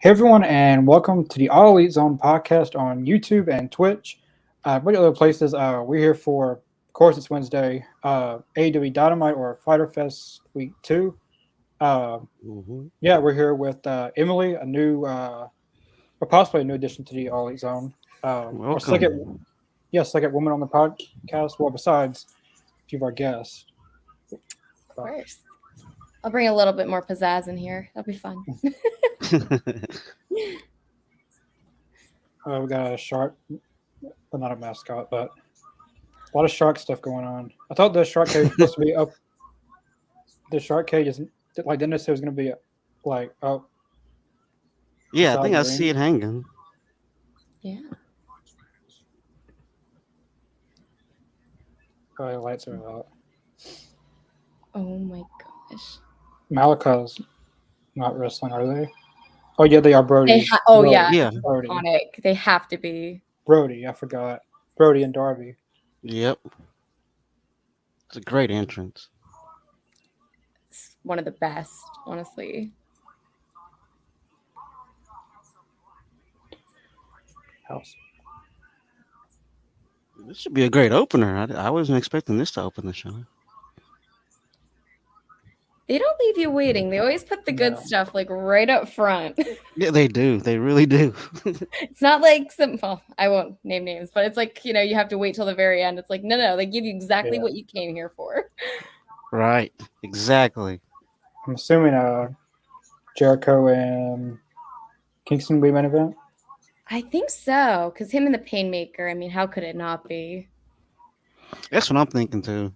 Hey everyone, and welcome to the All Elite Zone podcast on YouTube and Twitch. Many other places. We're here for, of course, it's Wednesday. AEW Dynamite or Fyter Fest Week 2. Yeah, we're here with Emily, a new, or possibly a new addition to the All Elite Zone. Our Welcome. second woman on the podcast. Well, besides a few of our guests. Of course. I'll bring a little bit more pizzazz in here. That'll be fun. We got a shark, well, not a mascot, but a lot of shark stuff going on. I thought the shark cage was supposed to be up. The shark cage is like, didn't it say it was going to be like up? Yeah, I think I see it hanging. Yeah. Oh, the lights are out. Oh my gosh. Malachi's not wrestling, are they? Oh yeah, they are. Brody. Brody. Yeah. Brody. Iconic. They have to be. Brody, I forgot. Brody and Darby. Yep. It's a great entrance. It's one of the best, honestly. House. This should be a great opener. I wasn't expecting this to open the show. They don't leave you waiting. They always put the good stuff like right up front. Yeah, they do. They really do. It's not like well, I won't name names, but it's like, you have to wait till the very end. It's like, no, they give you exactly what you came here for. Right. Exactly. I'm assuming Jericho and Kingston will be main event. I think so, because him and the Painmaker, I mean, how could it not be? That's what I'm thinking too.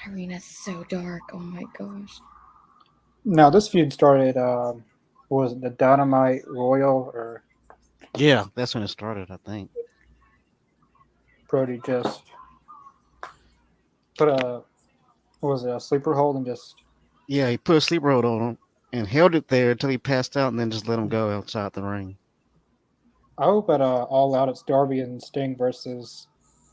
Arena's so dark. Oh my gosh. Now this feud started. Was it the Dynamite Royal or? Yeah, that's when it started. I think. Brody just put a sleeper hold and just. Yeah, he put a sleeper hold on him and held it there until he passed out, and then just let him go outside the ring. I hope at All Out it's Darby and Sting versus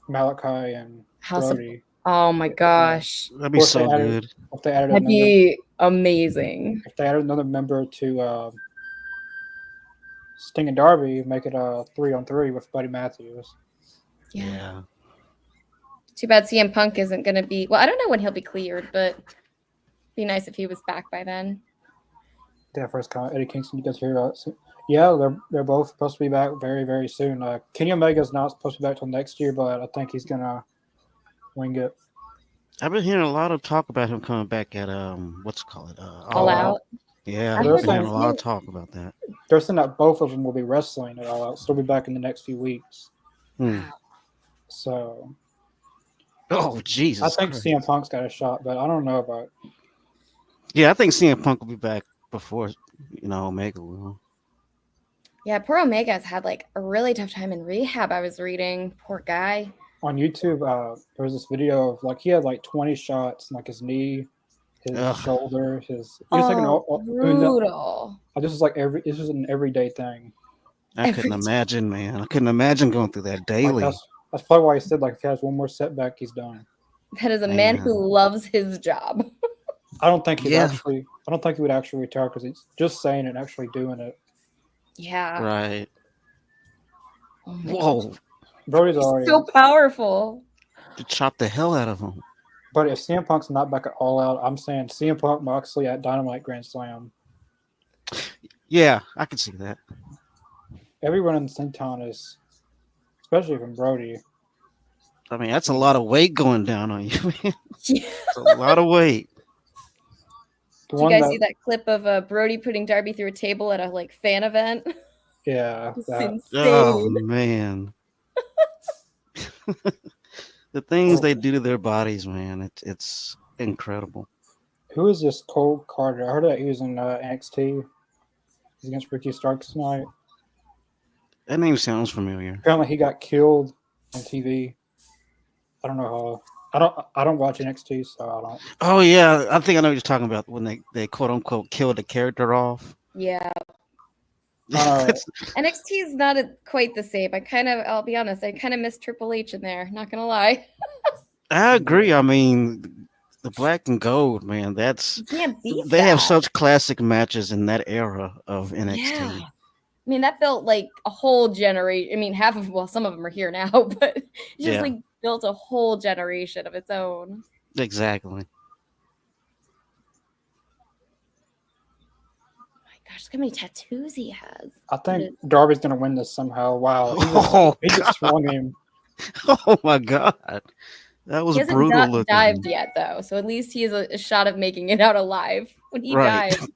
Malachi and Brody. Oh my gosh. That'd be so good. That'd be amazing. If they added another member to Sting and Darby, make it a 3-on-3 with Buddy Matthews. Yeah. Too bad CM Punk isn't going to be. Well, I don't know when he'll be cleared, but it'd be nice if he was back by then. Yeah, first comment. Eddie Kingston, you guys hear yeah, they're both supposed to be back very, very soon. Kenny Omega's not supposed to be back till next year, but I think he's gonna wing it. I've been hearing a lot of talk about him coming back at what's it called? All Out. Yeah, I've been hearing a lot of talk about that. They're saying that both of them will be wrestling at All Out. So they'll be back in the next few weeks. So. Oh Jesus! I think Christ. CM Punk's got a shot, but I don't know about. Yeah, I think CM Punk will be back before Omega will. Yeah, poor Omega's had like a really tough time in rehab. I was reading. Poor guy. On YouTube, there was this video of like he had like 20 shots, like his knee, his shoulder, his. Brutal. This is like this is an everyday thing. I couldn't imagine, man. I couldn't imagine going through that daily. Like that's probably why he said like if he has one more setback, he's done. That is a man who loves his job. I don't think I don't think he would actually retire because he's just saying it and actually doing it. Yeah. Right. Oh Whoa. Brody's already so powerful. To chop the hell out of him. But if CM Punk's not back at All Out, I'm saying CM Punk Moxley at Dynamite Grand Slam. Yeah, I can see that. Everyone in Sinton is, especially from Brody. I mean, that's a lot of weight going down on you, man. Yeah. It's a lot of weight. Did you guys see that clip of Brody putting Darby through a table at a fan event? Yeah. Insane. Oh man. The things they do to their bodies, man, it's incredible. Who is this Cole Carter? I heard that he was in NXT. He's against Ricky Starks tonight. That name sounds familiar. Apparently, he got killed on TV. I don't know how. I don't watch NXT, so I don't. Oh yeah, I think I know what you're talking about when they quote unquote killed the character off. Yeah. NXT is not quite the same. I'll be honest, I kind of miss Triple H in there. Not gonna lie. I agree. I mean, The black and gold, man. You can't beat They have that. such classic matches in that era of Yeah. NXT. I mean, that built like a whole generation. I mean, some of them are here now, but it just like built a whole generation of its own. Exactly. Gosh, look how many tattoos he has. I think Darby's gonna win this somehow. Wow, he just swung him. Oh my god, that was brutal looking. Dived yet though, so at least he has a shot of making it out alive when he dives.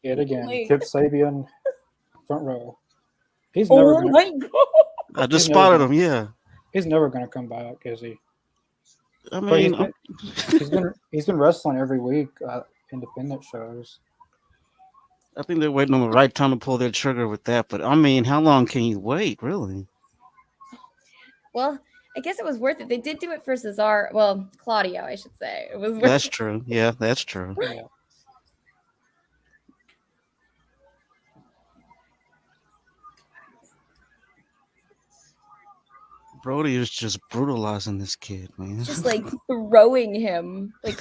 Yet again, Kip Sabian, front row. He's oh never gonna. My God. I just spotted him. Yeah, he's never gonna come back, is he? I mean, he's been wrestling every week at independent shows. I think they're waiting on the right time to pull their trigger with that. But I mean, how long can you wait, really? Well, I guess it was worth it. They did do it for Cesaro. Well, Claudio, I should say. It was. That's true. Yeah, that's true. Yeah. Brody is just brutalizing this kid, man. Just like throwing him. Like.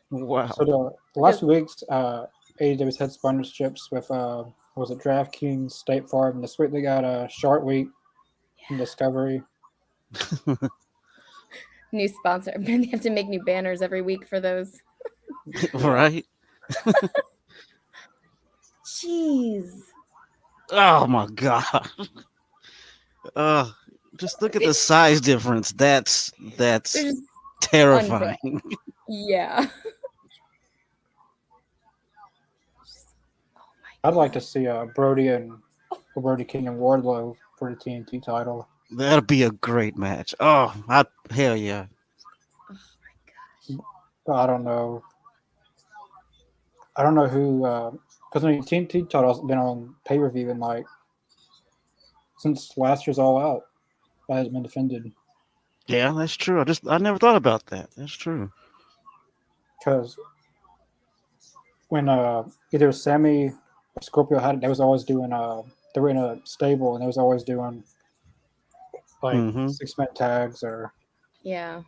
Wow. So the last few weeks, AEW's had sponsorships with was it DraftKings, State Farm. This week they got a Shark Week and Discovery. New sponsor. They have to make new banners every week for those. Right? Jeez. Oh my god. Just look at the size difference. That's terrifying. Yeah. I'd like to see Brody King and Wardlow for the TNT title. That'd be a great match. Oh, hell yeah. Oh my gosh. But I don't know. I don't know who, because the TNT title's been on pay-per-view in like since last year's All Out. That hasn't been defended. Yeah, that's true. I never thought about that. That's true. Because when either Sammy or Scorpio had it, they was always doing they were in a stable and they was always doing like 6-man tags or yeah.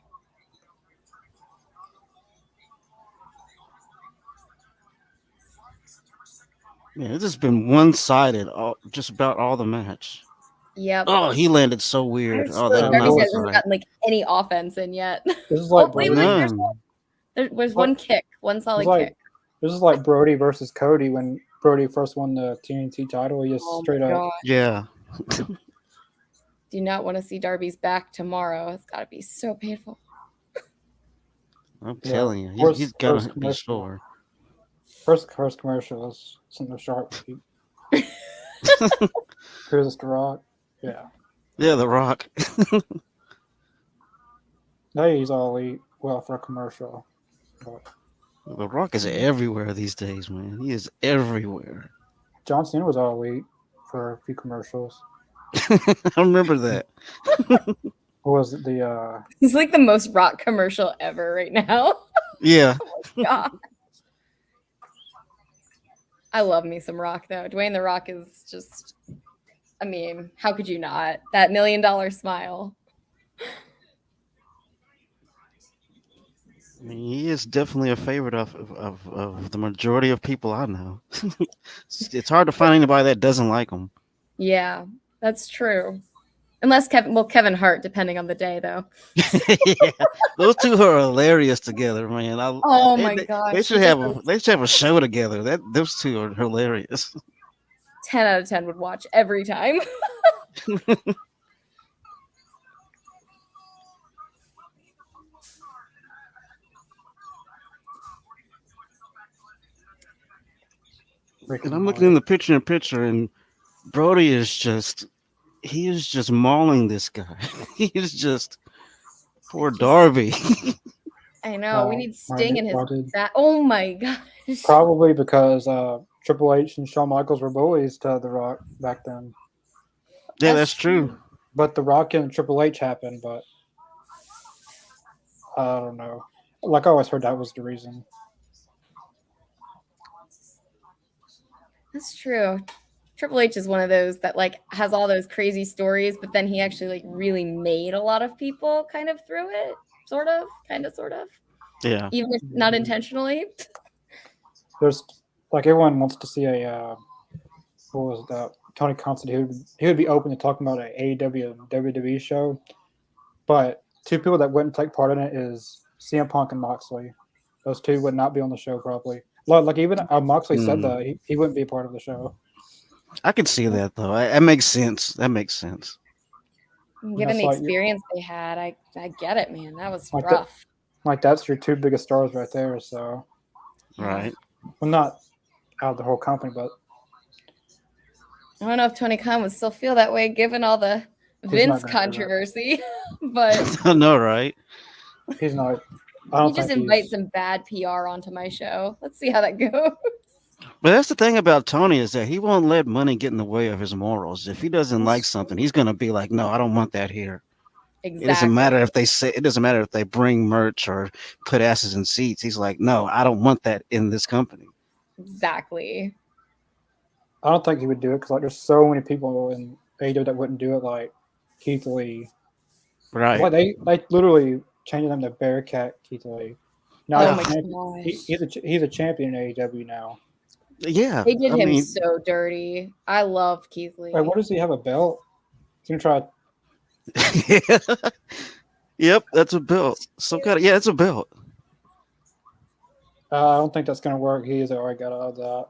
Yeah, it's just been one-sided just about all the match. Yep. Oh, he landed so weird. Darby hasn't gotten like any offense in yet. This is like there was one kick, one solid kick. This is like Brody versus Cody when Brody first won the TNT title. He just straight up. Yeah. Do not want to see Darby's back tomorrow. It's got to be so painful. I'm telling you, he's got to be sore. First commercial is something sharp. Here's the Rock. Yeah. Yeah, The Rock. Now he's all elite. Well, for a commercial. But The Rock is everywhere these days, man. He is everywhere. John Cena was all elite for a few commercials. I remember that. What was it? The It's like the most Rock commercial ever right now. Yeah. Oh my God. I love me some Rock though. Dwayne The Rock is just, I mean, how could you not? That $1 million smile. I mean, he is definitely a favorite of the majority of people I know. It's hard to find anybody that doesn't like him. Yeah, that's true. Unless Kevin Hart, depending on the day, though. Yeah, those two are hilarious together, man. Oh my gosh, they should have a show together. Those two are hilarious. 10 out of 10 would watch every time. And I'm looking in the picture, and Brody is just mauling this guy. He is just poor Darby. I know. We need Sting in his back. Oh my gosh. Probably because Triple H and Shawn Michaels were bullies to The Rock back then. Yeah, that's true. But The Rock and Triple H happened, but I don't know. Like I always heard that was the reason. That's true. Triple H is one of those that like has all those crazy stories, but then he actually like really made a lot of people kind of through it. Sort of. Yeah. even if not intentionally. There's like everyone wants to see a what was that? Tony Khan said he would be open to talking about an AEW and WWE show, but two people that wouldn't take part in it is CM Punk and Moxley. Those two would not be on the show probably. Like even Moxley said that he wouldn't be a part of the show. I can see that though. That makes sense. That makes sense. Given the like- experience they had, I get it, man. That was Like rough. Like that's your two biggest stars right there. So Right. well, not out of the whole company, but I don't know if Tony Khan would still feel that way given all the not Vince gonna do that. controversy, but I know, right? he's not. I don't he just think invites he's. some bad PR onto my show. Let's see how that goes. But that's the thing about Tony is that he won't let money get in the way of his morals. If he doesn't like something, he's gonna be like, "No, I don't want that here." Exactly. It doesn't matter if they say. It doesn't matter if they bring merch or put asses in seats. He's like, "No, I don't want that in this company." Exactly. I don't think he would do it because like there's so many people in AEW that wouldn't do it. Like Keith Lee, Right. like they literally changed him to Bearcat Keith Lee. Now Oh he's, my champion. gosh. He's a champion in AEW now. Yeah. They did I him mean, so dirty. I love Keith Lee. Wait, what does he have a belt? He's gonna try. Yep, that's a belt. Some kind of it's a belt. I don't think that's gonna work. He's already got all that.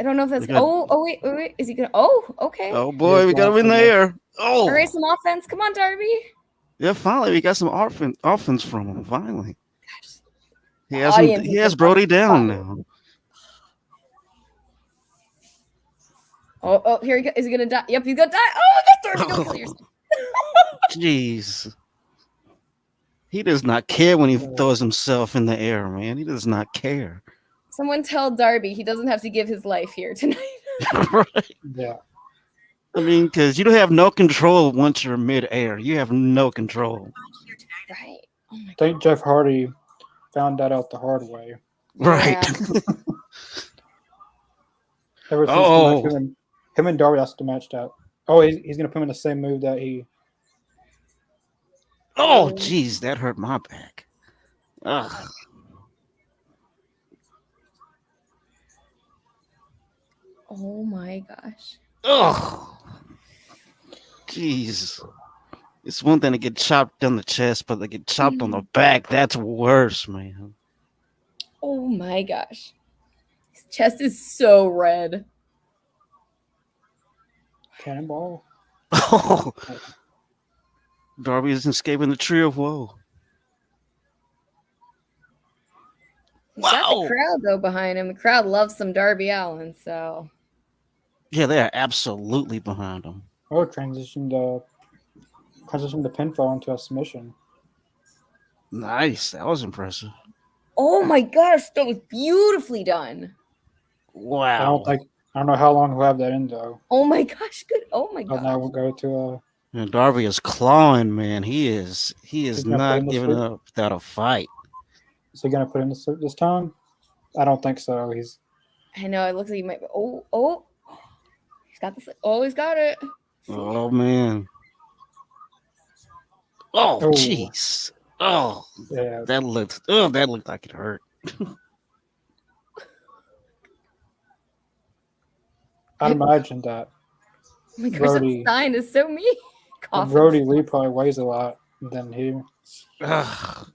I don't know if that's. We got- wait. Is he gonna? Oh, okay. Oh boy, He's we got him in got- the air. Oh, Erase some offense. Come on, Darby. yeah, finally we got some offense from him. Finally, he The has him, audience he is has Brody down fire. now. Oh, here he goes. Is he gonna die? Yep, he's gonna die. Oh, that's Darby. Don't kill yourself. Jeez, he does not care when he throws himself in the air, man. He does not care. Someone tell Darby he doesn't have to give his life here tonight. Right? Yeah. I mean, because you don't have no control once you're mid-air. You have no control. Right. Oh my I think Jeff Hardy found that out the hard way. Right. Yeah. Ever since Oh. the match, him and Darby, that's the match that. Oh, he's gonna put him in the same move that he. Oh, jeez, that hurt my back. Ugh. Oh my gosh. Ugh. Jeez. It's one thing to get chopped on the chest, but to get chopped on the back, that's worse, man. Oh my gosh. His chest is so red. Cannonball. Oh. Darby is escaping the tree of woe. He's got Wow. the crowd though behind him. The crowd loves some Darby Allin, so Yeah, they are absolutely behind him. Oh, transitioned the pinfall into a submission. Nice. That was impressive. oh my gosh, that was beautifully done. Wow. I don't know how long we'll have that in though. Oh my gosh, good. Oh my But now gosh. we'll go to And Darby is clawing, man. He is He's gonna put not in the giving sleep. up without a fight. is he gonna put in this time? I don't think so. He's I know it looks like he might. Oh, he's got this. Oh, he's got it. Oh man. Oh Oh. jeez. Oh, yeah. that looked like it hurt. I'd imagine that Oh my gosh, Brody- that sign is so mean. Coffin. Brody Lee probably weighs a lot than he. Ugh.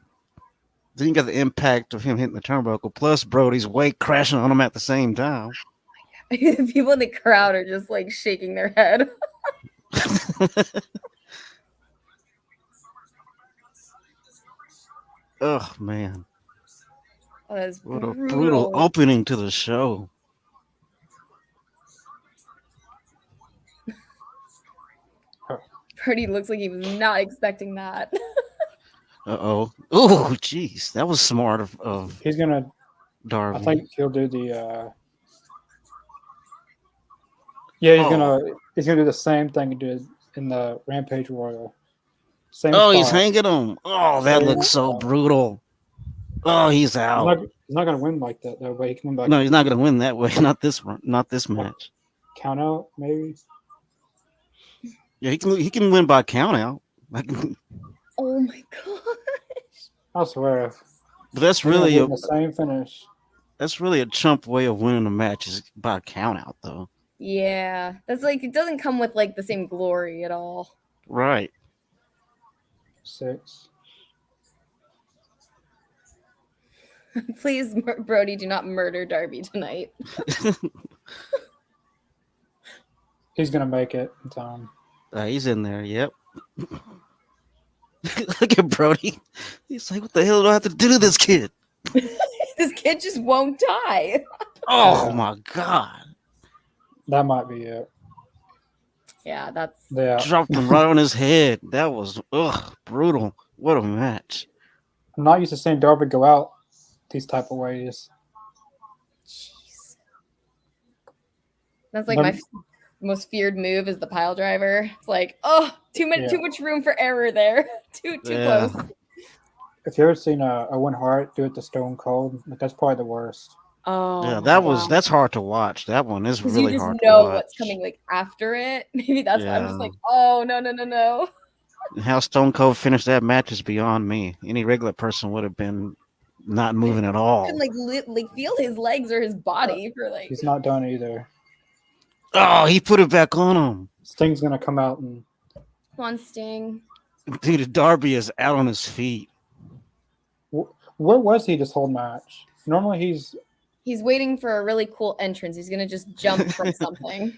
Then you got the impact of him hitting the turnbuckle, plus Brody's weight crashing on him at the same time. The people in the crowd are just like shaking their head. Oh man, Oh, that's what a brutal. brutal opening to the show. Brody looks like he was not expecting that. Oh, jeez, that was smart of He's gonna. Darby. I think he'll do the. Yeah, he's gonna do the same thing he did in the Rampage Royal. Same. He's spot. hanging him. Oh, that Same looks so spot. brutal. Oh, he's out. He's not gonna win like that though. But he can win by No, he's not gonna win that way. Not this match. count out maybe. Yeah, he can win by count out. Oh my gosh. I swear. But that's They're gonna really be a in the same finish. chump way of winning a match is by count out though. Yeah, that's like it doesn't come with like the same glory at all. Right. 6. Please, Brody, do not murder Darby tonight. He's gonna make it in time. He's in there. Yep. Look at Brody. He's like, what the hell do I have to do to this kid? This kid just won't die. Oh Yeah. my god. That might be it. Yeah, that's Yeah. Dropped him right on his head. That was brutal. What a match. I'm not used to seeing Darby go out these type of ways. jeez. That's like my most feared move is the pile driver. It's like, oh, too much room for error there. too close. If you ever seen Owen Hart do it to Stone Cold, like, that's probably the worst. Oh, Yeah, my that's hard to watch. That one is Because really you just hard know to watch. what's coming like after it. Maybe that's why I'm just Yeah. like, oh no. How Stone Cold finished that match is beyond me. Any regular person would have been not moving at all. You can like feel his legs or his body for like. He's not done either. Oh, he put it back on him. Sting's gonna come out and Come on, Sting. Dude, Darby is out on his feet. where was he this whole match? Normally He's waiting for a really cool entrance. He's gonna just jump from something.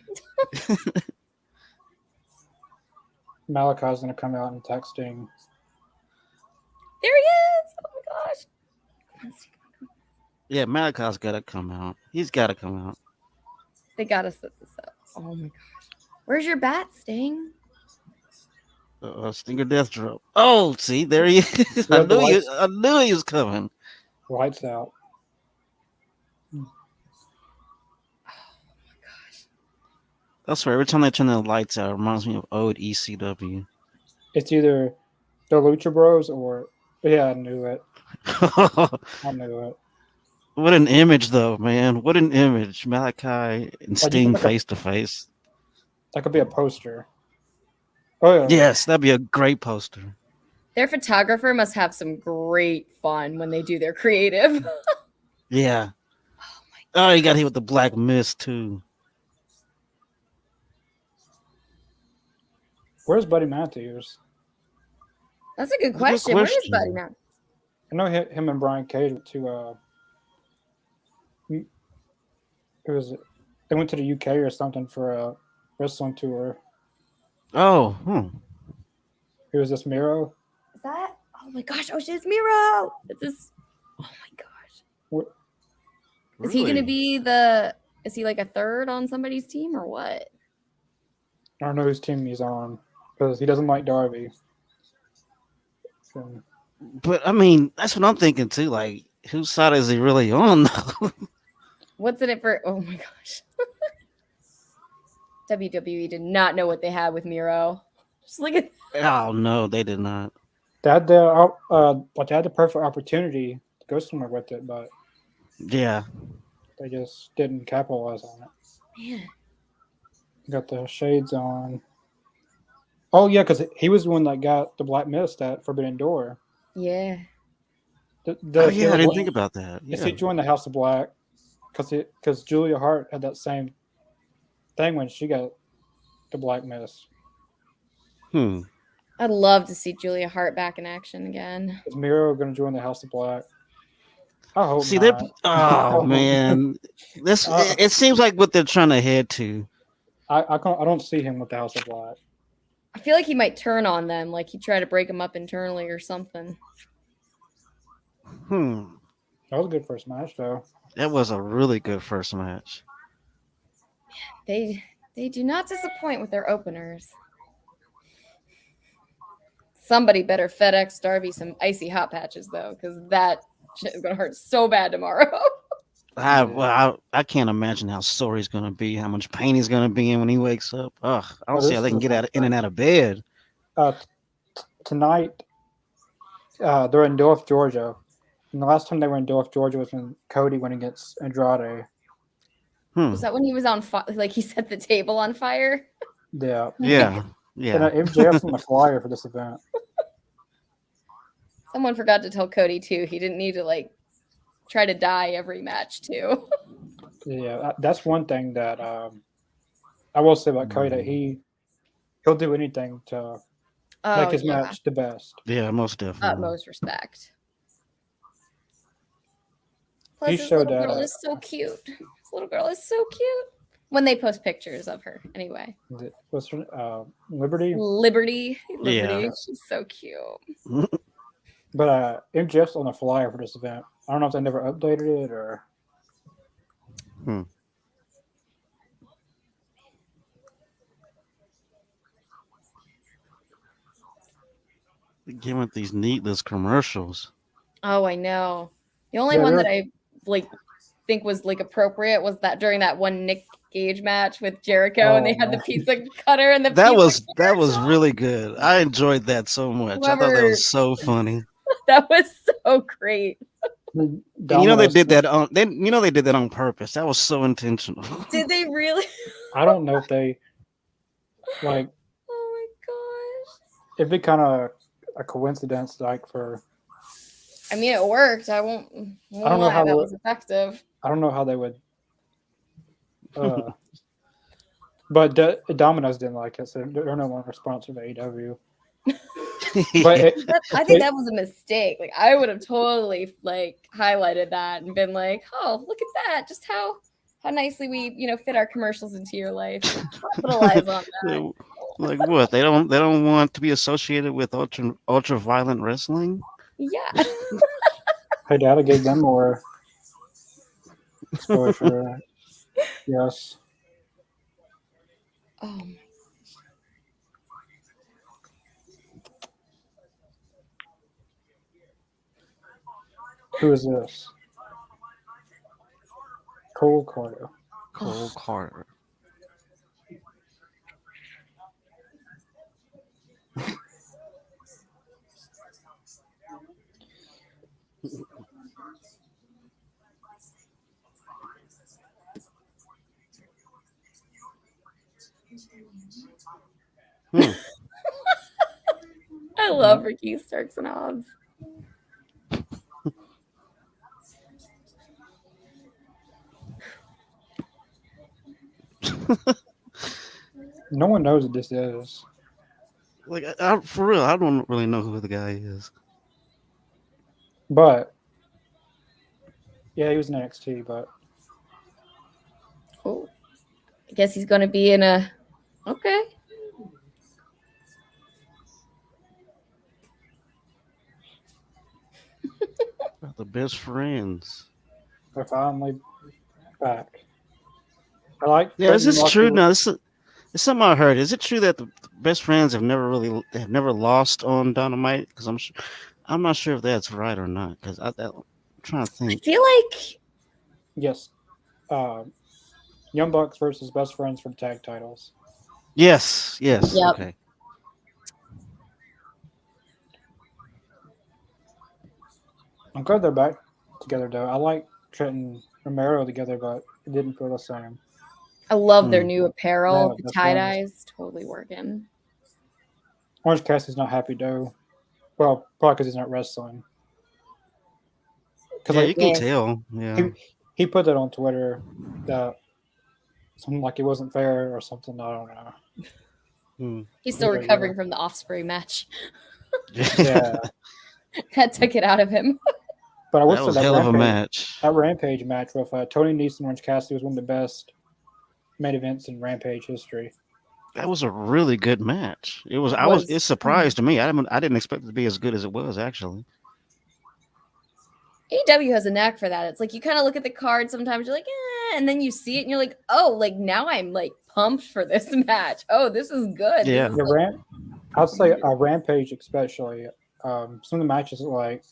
Malachi's gonna come out and attack Sting. There he is! Oh my gosh! Come on, Sting. Yeah, Malachi's got to come out. He's got to come out. They gotta set this up. Oh my gosh! Where's your bat, Sting? Stinger Death Drop. Oh, see, there he is. Yeah, I the knew he was coming. Lights out. I swear, every time they turn the lights out, it reminds me of old ECW. It's either the Lucha Bros or I knew it. I knew it. What an image, though, man. What an image. Malachi and Sting face to face. That could be a poster. Oh yeah. Yes, that'd be a great poster. Their photographer must have some great fun when they do their creative. Yeah. Oh, he got hit with the black mist, too. Where's Buddy Matthews? That's a good Good question. Where is question. Buddy now? I know him and Brian Cage went to they went to the UK or something for a wrestling tour. Oh, It was this Miro. Is that? Oh my gosh! Oh, shit, it's Miro. It's this. Oh my gosh! Is he gonna be the? Is he like a third on somebody's team or what? I don't know whose team he's on because he doesn't like Darby. So, But, I mean, that's what I'm thinking, too. Like, whose side is he really on, though? What's in it for? Oh my gosh! WWE did not know what they had with Miro. Just look at. Oh, no, they did not. they had the perfect opportunity to go somewhere with it, but Yeah. they just didn't capitalize on it. Man. Got the shades on. Oh yeah, because he was the one that got the Black Mist at Forbidden Door. Yeah. I didn't think about that. He Yeah. joined the House of Black because Julia Hart had that same thing when she got the Black Mist. I'd love to see Julia Hart back in action again. Is Miro going to join the House of Black? I hope See, not. oh, man. It seems like what they're trying to head to. I don't see him with the House of Black. I feel like he might turn on them, like he tried to break them up internally or something. That was a good first match, though. That was a really good first match. They do not disappoint with their openers. Somebody better FedEx Darby some icy hot patches though, because that shit is gonna hurt so bad tomorrow. I can't imagine how sore he's gonna be, how much pain he's gonna be in when he wakes up. Ugh, I don't see how they can get in and out of bed. Tonight, they're in North Georgia. And the last time they were in North Georgia was when Cody went against Andrade. Was that when he was on fire? Like he set the table on fire? Yeah. Yeah. And MJF's on the flyer for this event. Someone forgot to tell Cody too. He didn't need to like try to die every match too. Yeah, that's one thing that I will say about Cody, that he'll do anything to make his match the best. Yeah, most definitely. Utmost respect. Plus, He this showed little that girl is so cute. This little girl is so cute. When they post pictures of her, anyway. What's her Liberty? Liberty. Yeah. She's so cute. But MJF's on the flyer for this event. I don't know if they never updated it or. Give it these needless commercials. Oh, I know. The only one that I like think was like appropriate was that during that one Nick Gage match with Jericho, and they had the pizza cutter and the that was really good. I enjoyed that so much. I thought that was so funny. That was so great. They did that on they did that on purpose. That was so intentional. Did they really? I don't know if they like. Oh my gosh! It'd be kind of a coincidence, like for. I mean, it worked. I don't know how that was effective. I don't know how they would. But Domino's didn't like it, so they're no longer sponsored by AEW. But I think that was a mistake. Like, I would have totally like highlighted that and been like, "Oh, look at that! Just how nicely we fit our commercials into your life. Capitalize on that." Like what? They don't want to be associated with ultra violent wrestling. Yeah. Hey, Dad, I gave them more exposure. Yes. Oh my. Who is this? Cole Carter. Cole Carter. I love Ricky Starks and Hobbs. No one knows what this is. Like, for real, I don't really know who the guy is. But yeah, he was in NXT. But oh, I guess he's going to be in a. Okay. The best friends. they're finally back. I like. Yeah, is this true? No, it's something I heard. Is it true that the best friends have never lost on Dynamite? Because I'm not sure if that's right or not. Because I'm trying to think. I feel like yes, Young Bucks versus Best Friends for the tag titles. Yes. Yep. Okay. I'm glad they're back together, though. I like Trent and Romero together, but it didn't feel the same. I love their new apparel. Yeah, the tie-dyes totally working. Orange Cassidy's not happy, though. Well, probably because he's not wrestling. Yeah, you can tell. Yeah. He put that on Twitter that something like it wasn't fair or something. I don't know. He's still recovering from the Offspring match. Yeah. That took it out of him. But I would that say was that hell of a match. That Rampage match with Tony Nese and Orange Cassidy was one of the best main events in Rampage history. That was a really good match. It surprised me. I didn't expect it to be as good as it was, actually. AEW has a knack for that. It's like you kind of look at the card sometimes, you're like, and then you see it and you're like, oh, like now I'm like pumped for this match. Oh, this is good. Yeah. I'd say Rampage especially. Some of the matches like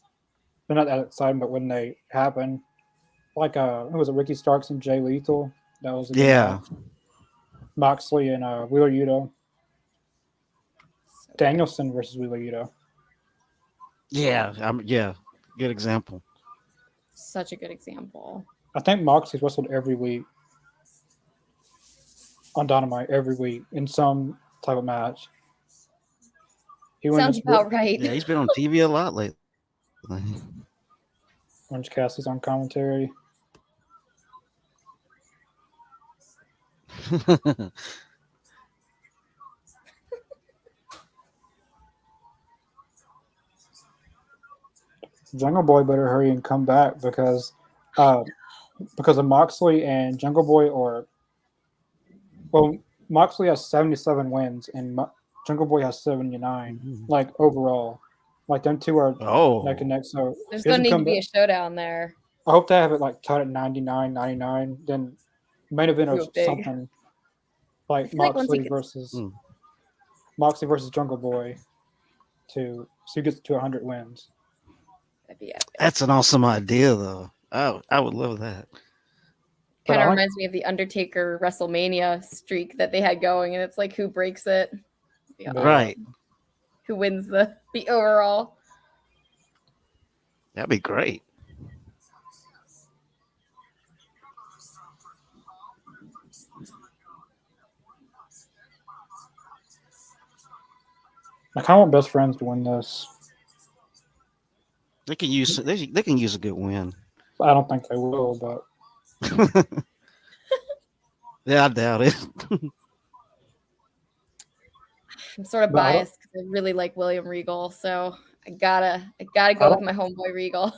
they're not that exciting, but when they happen, like it was Ricky Starks and Jay Lethal. That was a good match. Moxley and Wheeler Yuta. Danielson versus Wheeler Yuta. Yeah. Good example. Such a good example. I think Moxley's wrestled every week on Dynamite, every week in some type of match. Sounds about right. Yeah, he's been on TV a lot lately. Orange Cassidy's on commentary. Jungle Boy better hurry and come back because of Moxley and Jungle Boy Moxley has 77 wins and Jungle Boy has 79. Like overall, like them two are neck and neck. So there's gonna need to be a showdown there. I hope they have it like tied at 99, 99. Then main event of something like Moxley versus Jungle Boy so he gets to 100 wins. That'd be epic. That's an awesome idea, though. I would love that. Kind of reminds me of the Undertaker WrestleMania streak that they had going, and it's like who breaks it, right? Who wins the overall? That'd be great. I kind of want Best Friends to win this. They can use a good win. I don't think they will, but yeah, I doubt it. I'm sort of biased because I really like William Regal, so I gotta go with my homeboy Regal.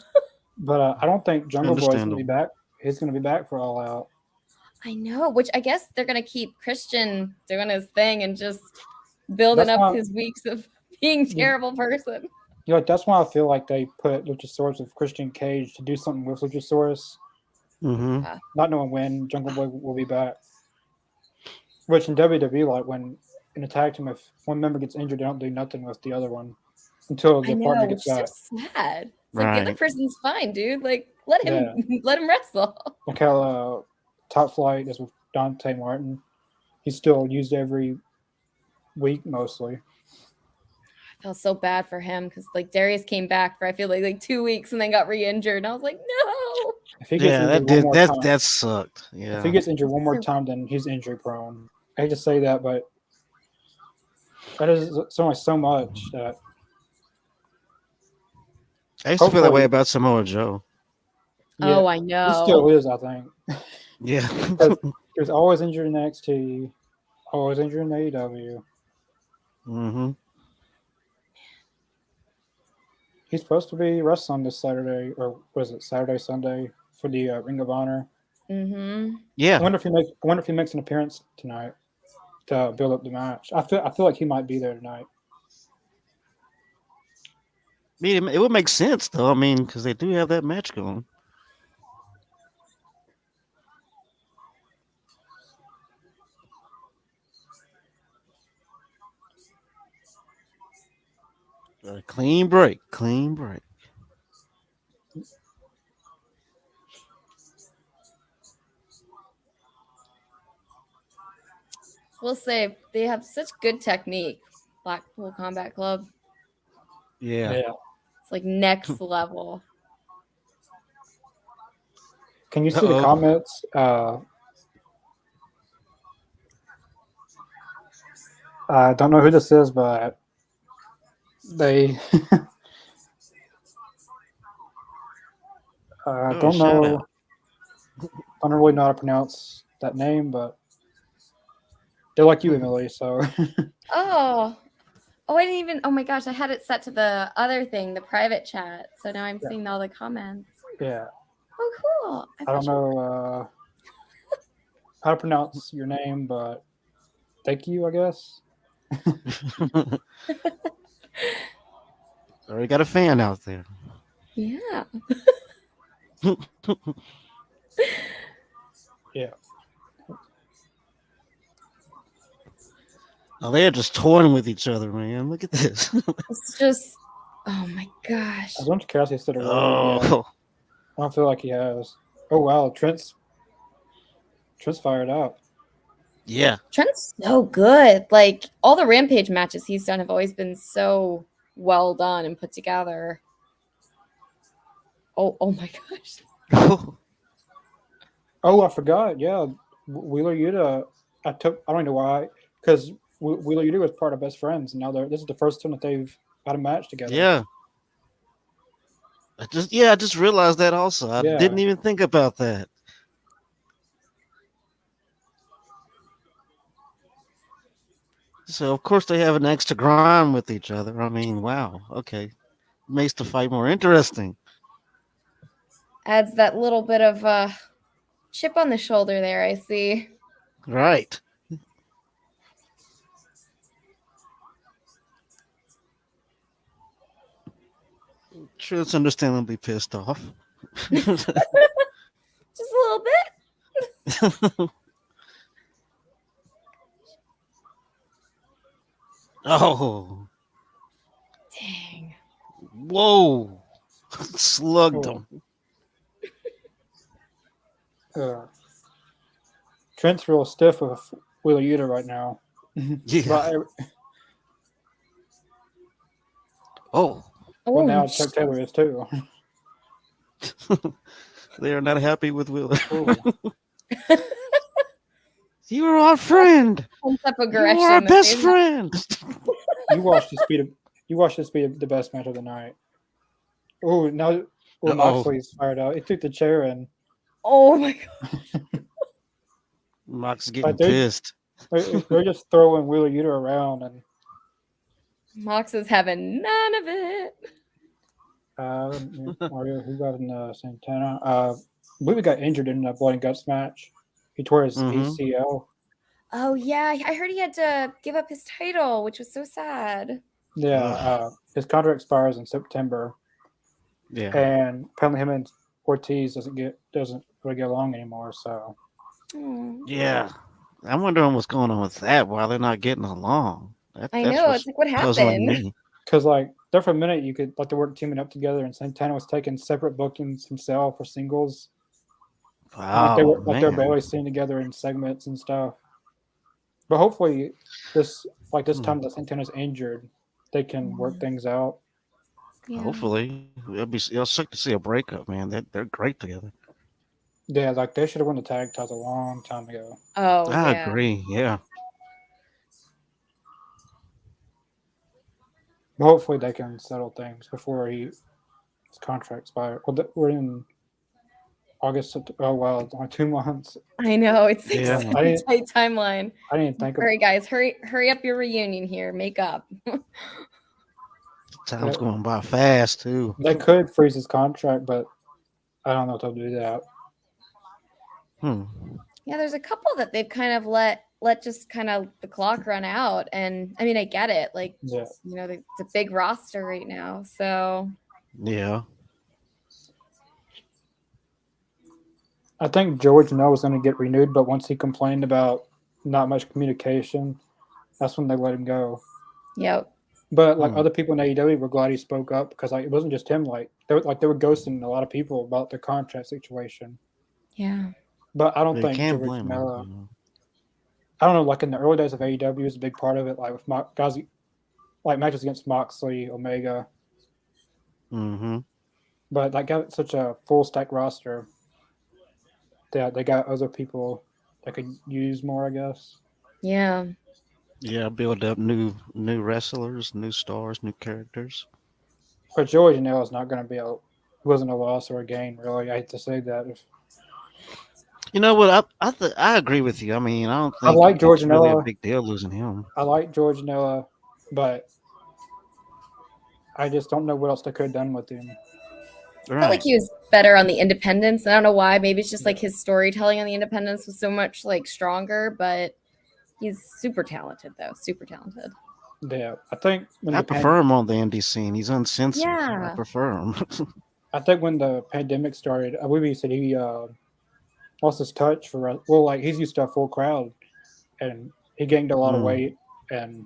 But I don't think Jungle Boy's gonna be back. He's gonna be back for All Out. I know, which I guess they're gonna keep Christian doing his thing and just building up his weeks of being a terrible person. That's why I feel like they put Luchasaurus with Christian Cage to do something with Luchasaurus. Mm-hmm. Not knowing when Jungle Boy will be back. Which in WWE, like when in a tag team, if one member gets injured, they don't do nothing with the other one until the partner gets back. It's so sad. It's like the other person's fine, dude. Like let him wrestle. Like how Top Flight is with Dante Martin. He's still used every week mostly. I felt so bad for him because like Darius came back for I feel like 2 weeks and then got re-injured, and I was like, no. If he gets that sucked. Yeah. If he gets injured one more time, then he's injury prone. I hate to say that, but that is only so much that. I used to feel that way about Samoa Joe. Yeah, I know. He still is, I think. Yeah. He was always injured in NXT, always injured in AEW. Mm-hmm. He's supposed to be wrestling this Saturday, or was it Saturday, Sunday for the Ring of Honor? Mm-hmm. Yeah. I wonder if he makes an appearance tonight to build up the match. I feel like he might be there tonight. It would make sense though. I mean, because they do have that match going. Clean break. We'll say they have such good technique. Blackpool Combat Club. Yeah. It's like next level. Can you see the comments? I don't know who this is, but they don't know. I don't really know how to pronounce that name, but they're like you, Emily. So. Oh, I didn't even. Oh my gosh, I had it set to the other thing, the private chat. So now I'm seeing all the comments. Yeah. Oh, cool. I don't know how to pronounce your name, but thank you, I guess. Already got a fan out there. Yeah. Yeah. Oh, they're just toying with each other, man. Look at this. It's just, oh my gosh. I don't Cassidy said it right. Oh. I don't feel like he has. Oh wow, Trent's fired up. Yeah. Trent's so good. Like all the Rampage matches he's done have always been so well done and put together. Oh my gosh. Oh, I forgot. Yeah, Wheeler Yuta. I don't know why, because Wheeler Yuta was part of Best Friends, and now this is the first time that they've had a match together. Yeah. I just realized that also. I Yeah. didn't even think about that. So of course they have an extra grind with each other. I mean, wow. Okay, makes the fight more interesting. Adds that little bit of chip on the shoulder there, I see. Right. Sure, it's understandably pissed off. Just a little bit. Oh, Dang. whoa. Slugged Oh. him. Trent's real stiff with Wheeler Yuta right now. Yeah. But Oh, well, Oh, now Chuck Taylor is too. they are not happy with Wheeler. Oh. You are our friend. pent up You aggression. are our that best they've- friend. You watched this be the best match of the night. Oh, now Moxley's fired out. He took the chair and Oh my god. Mox getting they're- pissed. they're just throwing Wheeler Yuta around and Mox is having none of it. Mario, who got in Santana? I believe he got injured in the blood and guts match. He tore his ACL. Oh yeah, I heard he had to give up his title, which was so sad. Yeah, his contract expires in September, Yeah. and apparently him and Ortiz doesn't really get along anymore. So Oh. Yeah. I'm wondering what's going on with that. Why they're not getting along. I That's know. what's It's like, what puzzling happened? me. because like there for a minute you could like they were teaming up together, and Santana was taking separate bookings himself for singles. Wow, They're man. barely seen together in segments and stuff. But hopefully this time that Santana's injured, they can work things out. Yeah. Hopefully, it'll suck to see a breakup, man. They're great together. Yeah, like they should have won the tag titles a long time ago. Oh I yeah. agree. Yeah. But hopefully they can settle things before his contract expires. Well, we're in August. Oh wow, it's only 2 months. I know. It's like Yeah. such a tight timeline. I didn't think All of right, guys, hurry up your reunion here. Make up. Time's going by fast too. They could freeze his contract, but I don't know if they'll do that. Yeah, there's a couple that they've kind of let just kind of the clock run out, and I mean, I get it. Like, Yeah. you know, it's a big roster right now, so Yeah. I think George Noah was going to get renewed, but once he complained about not much communication, that's when they let him go. yep. But like other people in AEW were glad he spoke up because like it wasn't just him. Like they were ghosting a lot of people about the contract situation. Yeah. But I don't You think can't George blame Noah. him. I don't know. Like in the early days of AEW, was a big part of it. Like with guys, like matches against Moxley, Omega. Mm-hmm. But like got such a full stack roster that they got other people that could use more, I guess. Yeah. Yeah, build up new wrestlers, new stars, new characters. But George Noah is not going to be wasn't a loss or a gain, really. I hate to say that. You know what? I agree with you. I mean, I don't I think like George it's really a Noah. big deal losing him. I like George Noah, but I just don't know what else they could have done with him. I felt like he was better on the independents. I don't know why. Maybe it's just like his storytelling on the independents was so much like stronger, but he's super talented though. Super talented. Yeah, I think I prefer him on the indie scene. He's uncensored. Yeah. I prefer him. I think when the pandemic started, I believe he said he lost his touch for like he's used to a full crowd, and he gained a lot of weight, and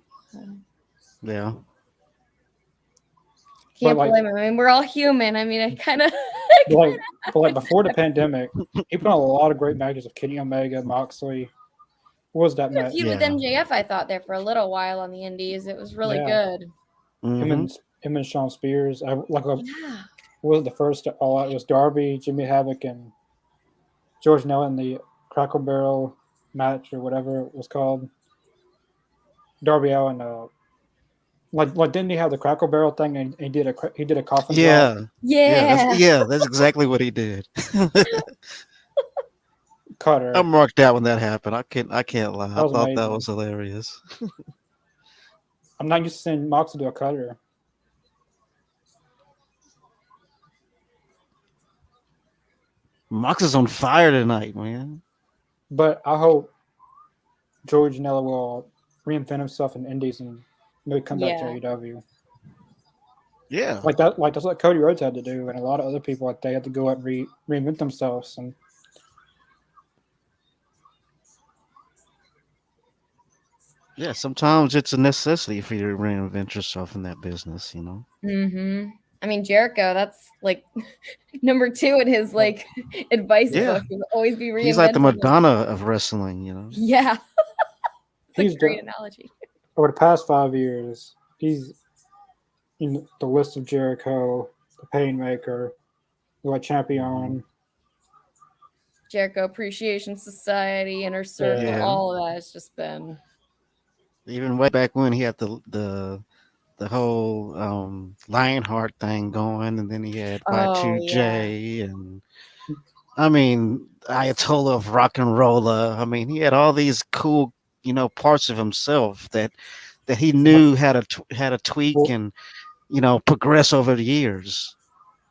yeah. Can't blame him. I mean, we're all human. I mean, I kind of like before the pandemic, he put on a lot of great matches of Kenny Omega, Moxley. What was that match? feud with MJF. I thought there for a little while on the Indies. It was really good. Him and Sean Spears. What was the first All Out? It was Darby, Jimmy Havoc, and George Noah in the Crackle Barrel match or whatever it was called. Darby Allin Like didn't he have the Crackle Barrel thing and he did a coffin drop? Yeah, Yeah. that's exactly what he did. Cutter. I marked out when that happened. I can't lie. That I was thought that amazing. was hilarious. I'm not used to seeing Mox do a cutter. Mox is on fire tonight, man. But I hope George Janela will reinvent himself in Indies and maybe come back to Yeah. AEW. Yeah. Like that's what Cody Rhodes had to do, and a lot of other people they had to go out and reinvent themselves. And Yeah, sometimes it's a necessity for you to reinvent yourself in that business, I mean, Jericho, that's like number 2 in his like advice Yeah. book is always be reinventing. He's like the Madonna of wrestling, Yeah. It's he's a great analogy. over the past 5 years, he's in the list of Jericho, the Painmaker, the World Champion. Jericho Appreciation Society, Inner Circle, Yeah. all of that has just been. Even way back when he had the whole Lionheart thing going, and then he had Y2J, and I mean Ayatollah of Rock and Rolla. I mean, he had all these cool, parts of himself that he knew how to tweak and progress over the years.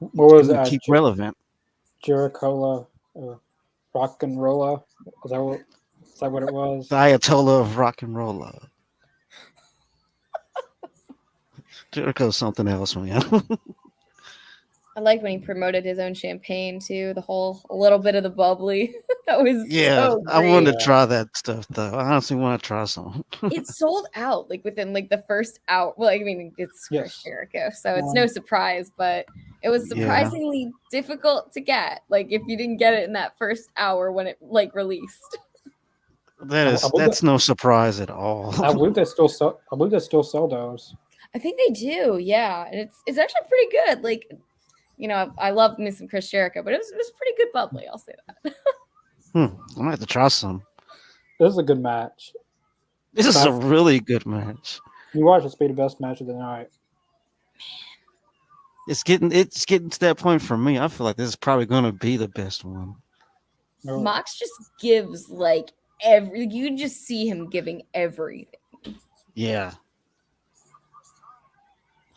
What was it? Keep relevant. Jericho, Rock and Rolla. Is that what it was? The Ayatollah of Rock and Rolla. Jericho's something else, man. I like when he promoted his own champagne too. A little bit of the bubbly. That was so great. I wanted to try that stuff though. I honestly want to try some. It sold out like within like the first hour. Well, I mean, it's Chris Jericho, so it's no surprise. But it was surprisingly difficult to get. Like if you didn't get it in that first hour when it like released. That's no surprise at all. I believe they still sell those. I think they do, yeah. And it's actually pretty good. Like, I love me some Chris Jericho, but it was pretty good bubbly. I'll say that. I'm gonna have to try some. This is a good match. This is a really good match. You watch this be the best match of the night. It's getting to that point for me. I feel like this is probably gonna be the best one. Mox just gives like you just see him giving everything. Yeah.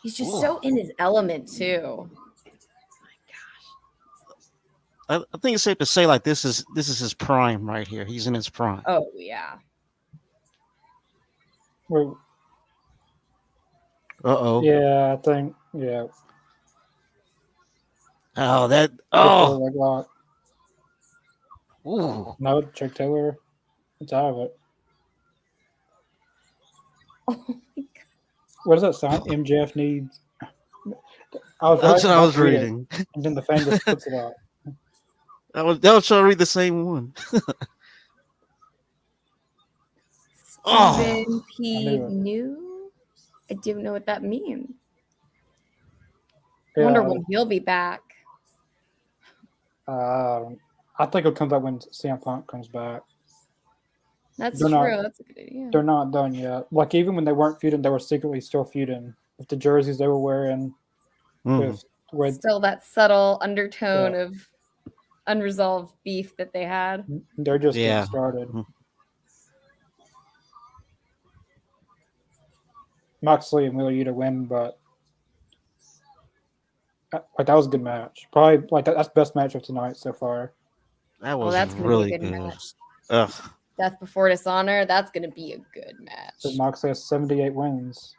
He's just so in his element too. I think it's safe to say like this is his prime right here. He's in his prime. Oh yeah. Wait. Uh-oh. Yeah, I think yeah. Oh, that Ooh. No, Chuck Taylor. It's out of it. Oh my God. What does that sound? MJF needs. That's what I was reading. And then the fan just puts it out. I was trying to read the same one. Stephen P. New? I don't know what that means. I wonder when he'll be back. I think it'll come back when CM Punk comes back. That's true. That's a good idea. They're not done yet. Like even when they weren't feuding, they were secretly still feuding with the jerseys they were wearing. Still that subtle undertone of unresolved beef that they had. They're just getting started. Moxley and Wheeler Yuta win, but like that was a good match. Probably like that's the best match of tonight so far. That was really good match. Death Before Dishonor. That's going to be a good match. So Moxley has 78 wins.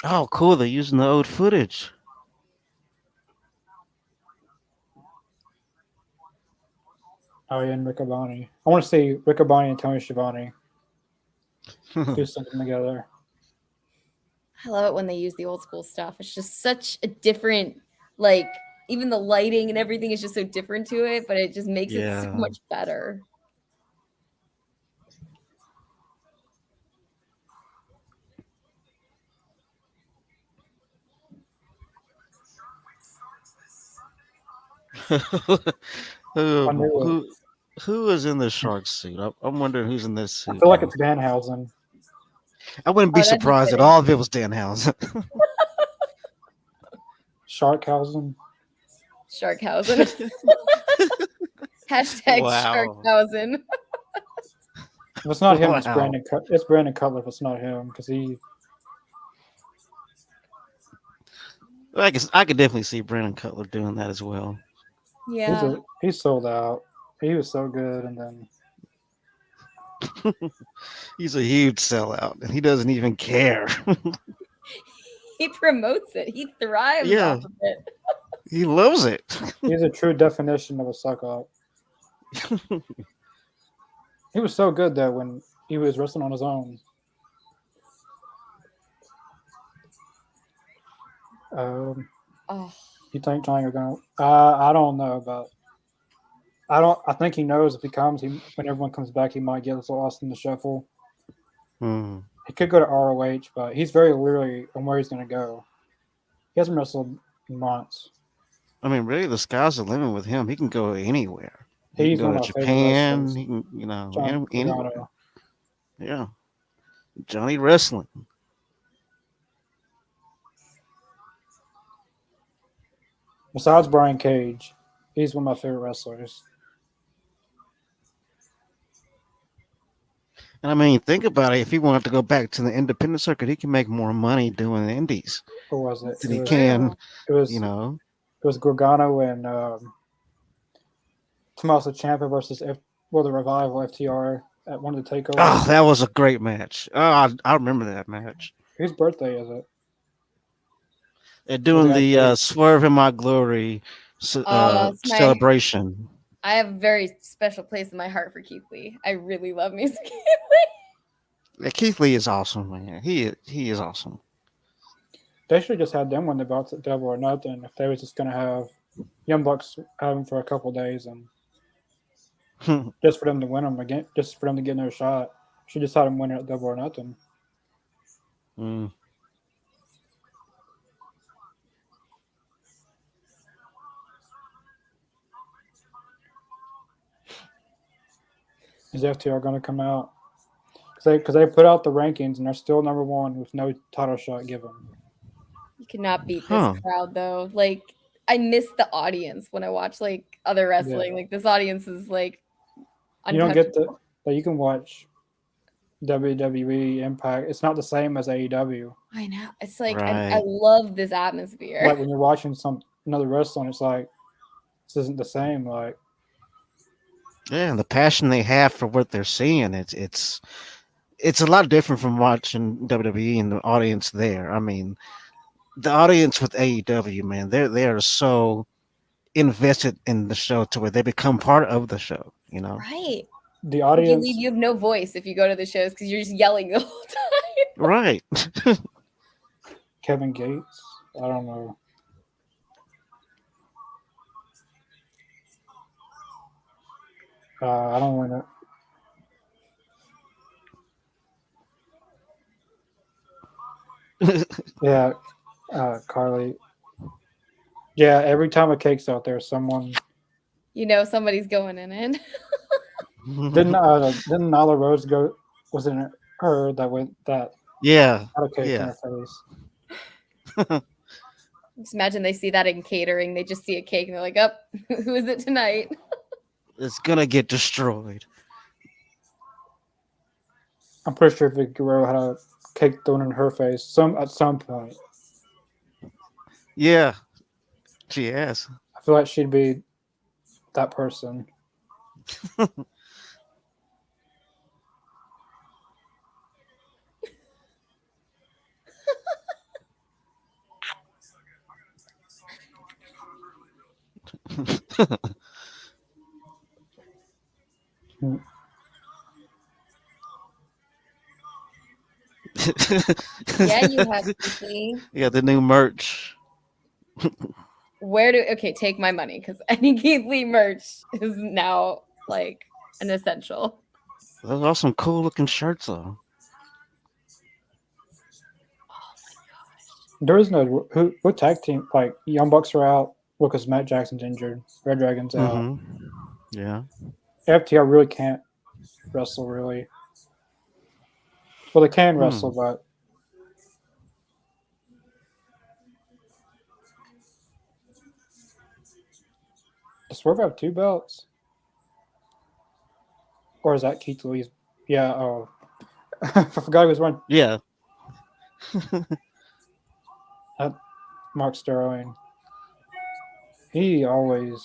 Oh, cool. They're using the old footage. Oh, yeah, and Riccaboni. I want to see Riccaboni and Tony Schiavone do something together. I love it when they use the old school stuff. It's just such a different, like, even the lighting and everything is just so different to it, but it just makes it so much better. Who Who is in the shark suit? I'm wondering who's in this I suit feel like now. it's Danhausen. I wouldn't be Oh, that'd be surprised at fitting. all if it was Danhausen. Sharkhausen. Sharkhausen. Hashtag Wow. Sharkhausen. If it's not him, it's Wow. It's Brandon Cutler. If it's not him, because he I could definitely see Brandon Cutler doing that as well. Yeah. he's sold out. He was so good, and then He's a huge sellout, and he doesn't even care. He promotes it. He thrives Yeah. off of it. He loves it. he's a true definition of a suck up. He was so good that when he was wrestling on his own. Oh, You think Johnny are gonna? I don't know about. I don't. I think he knows if he comes, when everyone comes back, he might get lost in the shuffle. Hmm. He could go to ROH, but he's very leery on where he's going to go. He hasn't wrestled in months. I mean, really, the sky's the limit with him. He can go anywhere. He can He's go one to of my favorite Japan. wrestlers. He can, John anywhere. Gargano. Yeah. Johnny Wrestling. Besides Brian Cage, he's one of my favorite wrestlers. And I mean, think about it. If he wanted to go back to the independent circuit, he can make more money doing the indies Who was it? than It he was, can, it was, you know. it was Gargano and Tommaso Ciampa versus the Revival FTR at one of the takeovers. Oh, that was a great match. Oh, I remember that match. Whose birthday is it? They're doing Was it the actually- Swerve in My Glory it's celebration. I have a very special place in my heart for Keith Lee. I really love me some Keith Yeah, Keith Lee is awesome, man. He is awesome. They should have just had them win the belts at Double or Nothing if they was just going to have Young Bucks have them for a couple days and just for them to win them again, just for them to get their shot. Should just had them win it at Double or Nothing. Mm. Is FTR going to come out? Because they put out the rankings and they're still number one with no title shot given. You cannot beat this crowd though. Like I miss the audience when I watch like other wrestling. Yeah. Like this audience is like You don't get that you can watch WWE Impact. It's not the same as AEW. I know. It's like Right. I love this atmosphere. Like when you're watching another wrestling, it's like this isn't the same. Like Yeah, and the passion they have for what they're seeing, it's a lot different from watching WWE and the audience there. I mean, the audience with AEW, man, they are so invested in the show to where they become part of the show, you know. Right. the If you audience, leave, you have no voice if you go to the shows because you're just yelling the whole time. Right. Kevin Gates. I don't know. I don't want to. Yeah, Carly. Yeah, every time a cake's out there, someone You know somebody's going in it. didn't Nyla Rose go? Was it her that went that Yeah. had a cake Yeah. in her face? Just imagine they see that in catering. They just see a cake and they're like, "Oh, who is it tonight?" It's gonna get destroyed. I'm pretty sure Vicky Guerrero had a cake thrown in her face at some point. Yeah. She has. I feel like she'd be that person. Yeah, you have to see. Yeah, the new merch. Take my money because any Keith Lee merch is now like an essential. Those are some cool looking shirts though. There is no what tag team, like Young Bucks are out because Matt Jackson's injured. Red Dragon's out. Mm-hmm. Yeah. FTR really can't wrestle, really. Well, they can wrestle, but does Swerve have 2 belts? Or is that Keith Lee's? Yeah, oh. I forgot he was one. Yeah. Mark Sterling. He always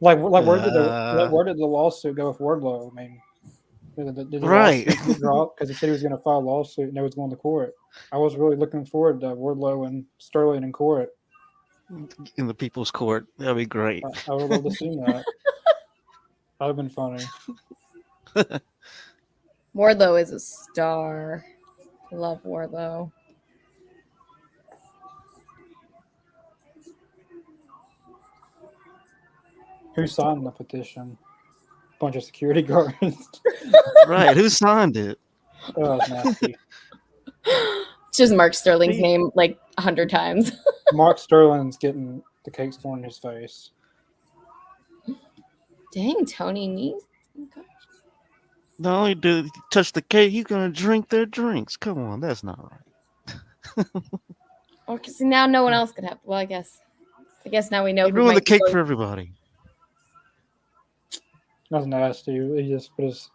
where did the lawsuit go with Wardlow? I mean, did the Right. lawsuit get dropped because he said he was going to file a lawsuit and they was going to court? I was really looking forward to Wardlow and Sterling in court. In the people's court. That'd be great. I would love to see that. That would have been funny. Wardlow is a star. I love Wardlow. Who signed the petition? Bunch of security guards. Right. Who signed it? Oh, that's nasty. It's just Mark Sterling's name like 100 times. Mark Sterling's getting the cakes thrown in his face. Dang, Tony Nese. Oh, gosh. Not only did he touch the cake, he's gonna drink their drinks. Come on, that's not right. Okay, so now no one else could have. Well, I guess now we know. He who ruined the might cake go- for everybody. That's nasty. He just put his.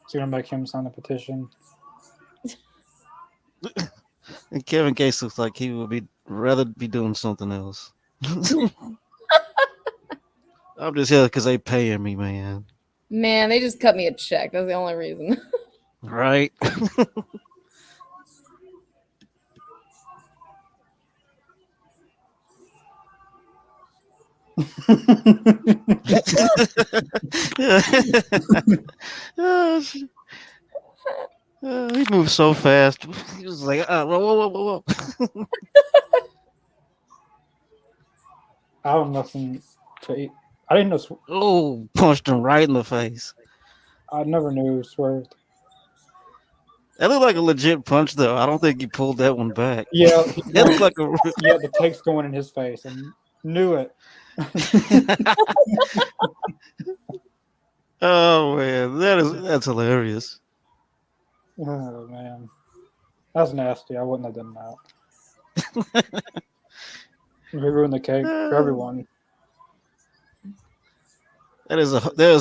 So you're gonna make him sign the petition? And Kevin Gates looks like he would rather be doing something else. I'm just here because they paying me, man. Man, they just cut me a check. That's the only reason. Right? He moved so fast. He was like, whoa. I have nothing to eat. I didn't know. Oh, punched him right in the face. I never knew Swerve. That looked like a legit punch, though. I don't think he pulled that one back. Yeah, That looked like a. yeah, the cake's going in his face. I knew it. Oh man, that's hilarious. Oh man, that's nasty. I wouldn't have done that. He ruined the cake for everyone. There is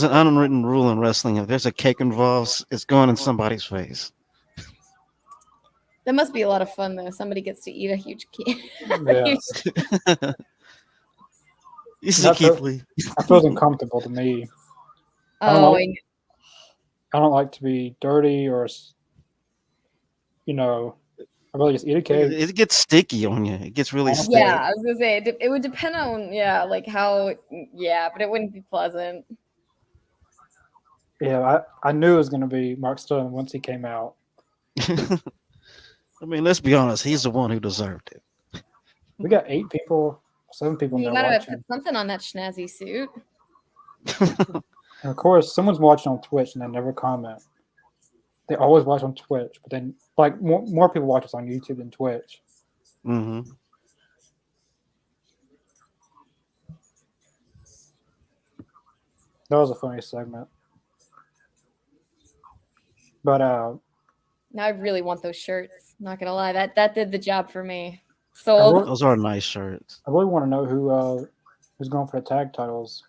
an unwritten rule in wrestling. If there's a cake involved, it's going in somebody's face. That must be a lot of fun, though. Somebody gets to eat a huge cake. Yeah. You see, Keith Lee. That feels uncomfortable to me. Oh, I don't like to be dirty or, I really just eat a cake. It gets sticky on you. It gets really sticky. yeah. I was gonna say it would depend on like how. Yeah, but it wouldn't be pleasant. Yeah, I knew it was going to be Mark Sterling once he came out. I mean, let's be honest. He's the one who deserved it. We got 7 people You now gotta watching. put something on that schnazzy suit. And of course, someone's watching on Twitch and they never comment. They always watch on Twitch, but then more people watch us on YouTube than Twitch. Mm-hmm. That was a funny segment. But Now I really want those shirts. Not gonna lie, that did the job for me. Sold. Those are nice shirts. I really want to know who's going for the tag titles.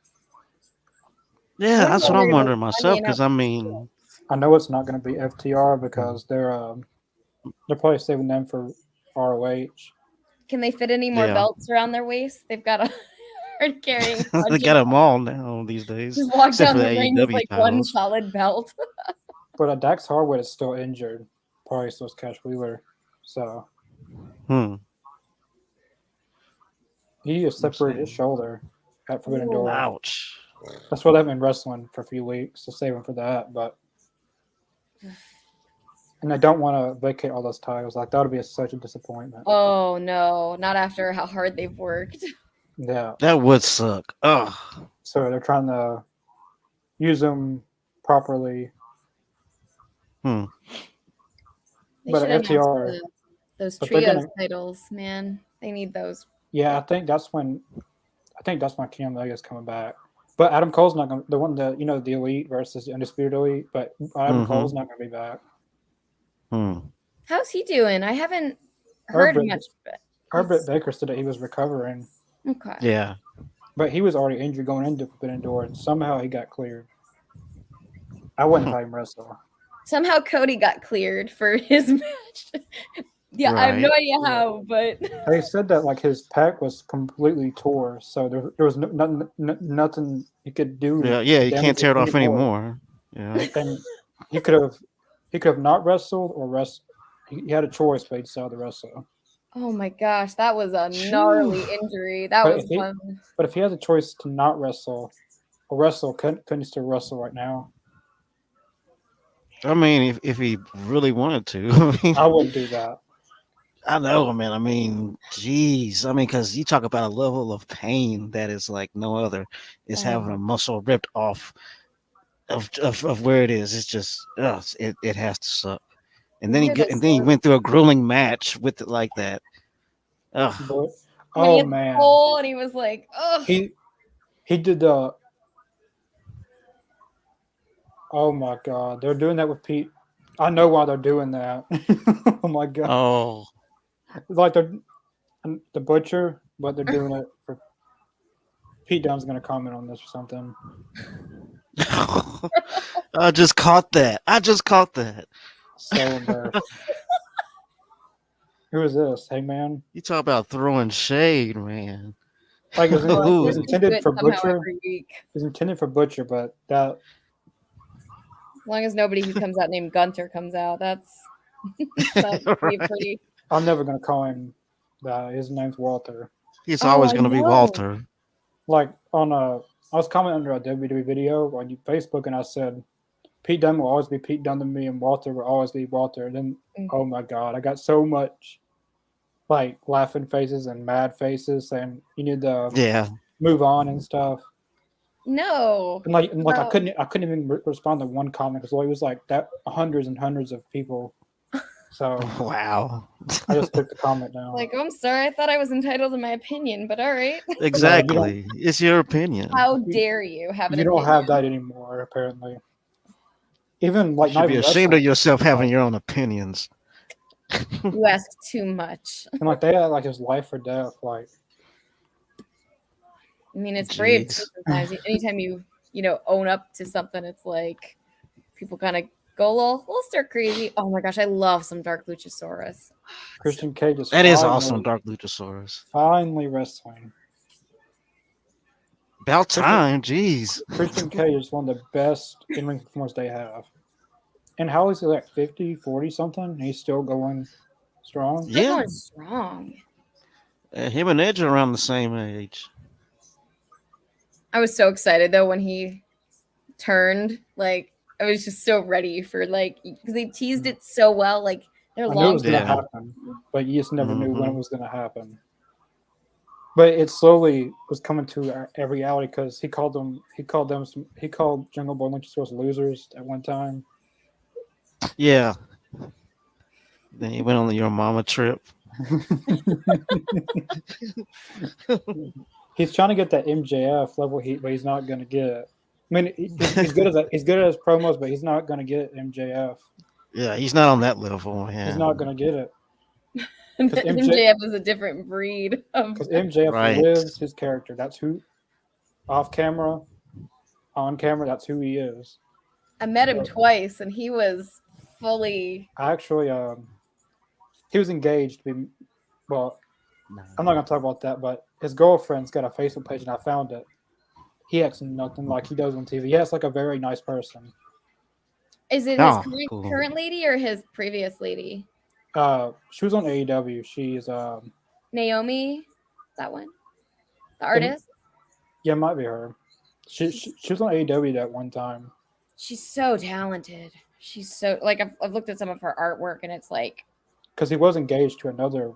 Yeah, that's what I'm wondering I myself. mean, Because I mean, I know it's not going to be FTR because they're probably saving them for ROH. Can they fit any more Yeah. belts around their waist? They've got a hard carrying. they got them all now these days. Just walk except down for the the ring with AEW like one titles. solid belt. But Dax Harwood is still injured. Probably still is Cash Wheeler. So he has separated his shoulder at Forbidden Door. Ouch. That's why they've been wrestling for a few weeks to save him for that. But and I don't want to vacate all those titles. Like that would be such a disappointment. Oh no, not after how hard they've worked. Yeah. That would suck. Oh, So they're trying to use them properly. Hmm. They But should at announce FTR, those but they're trios gonna. titles, man. They need those. Yeah, I think that's when Kenny Omega's coming back. But Adam Cole's not gonna the one the the Elite versus the Undisputed Elite. But Adam Cole's not gonna be back. How's he doing? I haven't heard Herbert, much. But Herbert Baker said that he was recovering. Okay. Yeah. But he was already injured going into Forbidden Door, and somehow he got cleared. I wouldn't have him wrestle. Somehow Cody got cleared for his match. Yeah, right. I have no idea how, but they said that like his pec was completely tore, so there was nothing he could do. Yeah, you can't tear it off anymore. Yeah, and he could have not wrestled or wrestled. He had a choice, but he decided to wrestle. Oh my gosh, that was a gnarly injury. That was fun. But if he has a choice to not wrestle or wrestle, couldn't he still wrestle right now? I mean, if he really wanted to, I wouldn't do that. I know, man. I mean, geez. I mean, because you talk about a level of pain that is like no other. Is having a muscle ripped off of where it is. It's just, it has to suck. And then he went through a grueling match with it like that. Oh man! And he was like, oh. He did the. Oh my God! They're doing that with Pete. I know why they're doing that. Oh my God! Oh. It's like they're the Butcher, but they're doing it for Pete Dunne's going to comment on this or something. I just caught that. So embarrassing. Who is this? Hey, man. You talk about throwing shade, man. Like it was intended for Butcher. It was intended for Butcher, but that. As long as nobody who comes out named Gunter comes out, that's right. pretty. I'm never going to call him that. His name's Walter. He's always going to be Walter. Like I was commenting under a WWE video on Facebook, and I said, Pete Dunne will always be Pete Dunne to me, and Walter will always be Walter. And then, oh my God, I got so much like laughing faces and mad faces saying you need to move on and stuff. No. And I couldn't even respond to one comment because it was like that hundreds and hundreds of people. So wow. I just took the comment down. Like, I'm sorry, I thought I was entitled to my opinion, but all right. Exactly. It's your opinion. How dare you have an opinion? You don't have that anymore, apparently. Even like you should be ashamed of yourself having your own opinions. You ask too much. And like they had like his life or death, like I mean it's brave sometimes. Anytime you own up to something, it's like people kind of go a little stir crazy. Oh my gosh, I love some Dark Luchasaurus. Christian Cage is awesome, Dark Luchasaurus. Finally wrestling. About time, jeez. Christian Cage is one of the best in-ring performers they have. And how is he like 50, 40 something? He's still going strong? Yeah. Going strong. Him and Edge are around the same age. I was so excited though when he turned. Like I was just so ready for because they teased it so well. Like they're long. I knew it was going to happen, but you just never knew when it was going to happen. But it slowly was coming to a reality because he called Jungle Boy Luchasaurus losers at one time. Yeah. Then he went on your mama trip. He's trying to get that MJF level heat, but he's not going to get it. I mean, he's good at his promos, but he's not going to get MJF. Yeah, he's not on that level. Man. He's not going to get it. MJF is a different breed. Because MJF lives his character. That's who, off camera, on camera, that's who he is. I met him twice, and he was fully. Actually, he was engaged. I'm not going to talk about that, but his girlfriend's got a Facebook page, and I found it. He acts nothing like he does on TV. He acts like a very nice person. Is it his current lady or his previous lady? She was on AEW. She's Naomi, that one, the artist. Yeah, it might be her. She was on AEW that one time. She's so talented. She's so I've looked at some of her artwork and it's like because he was engaged to another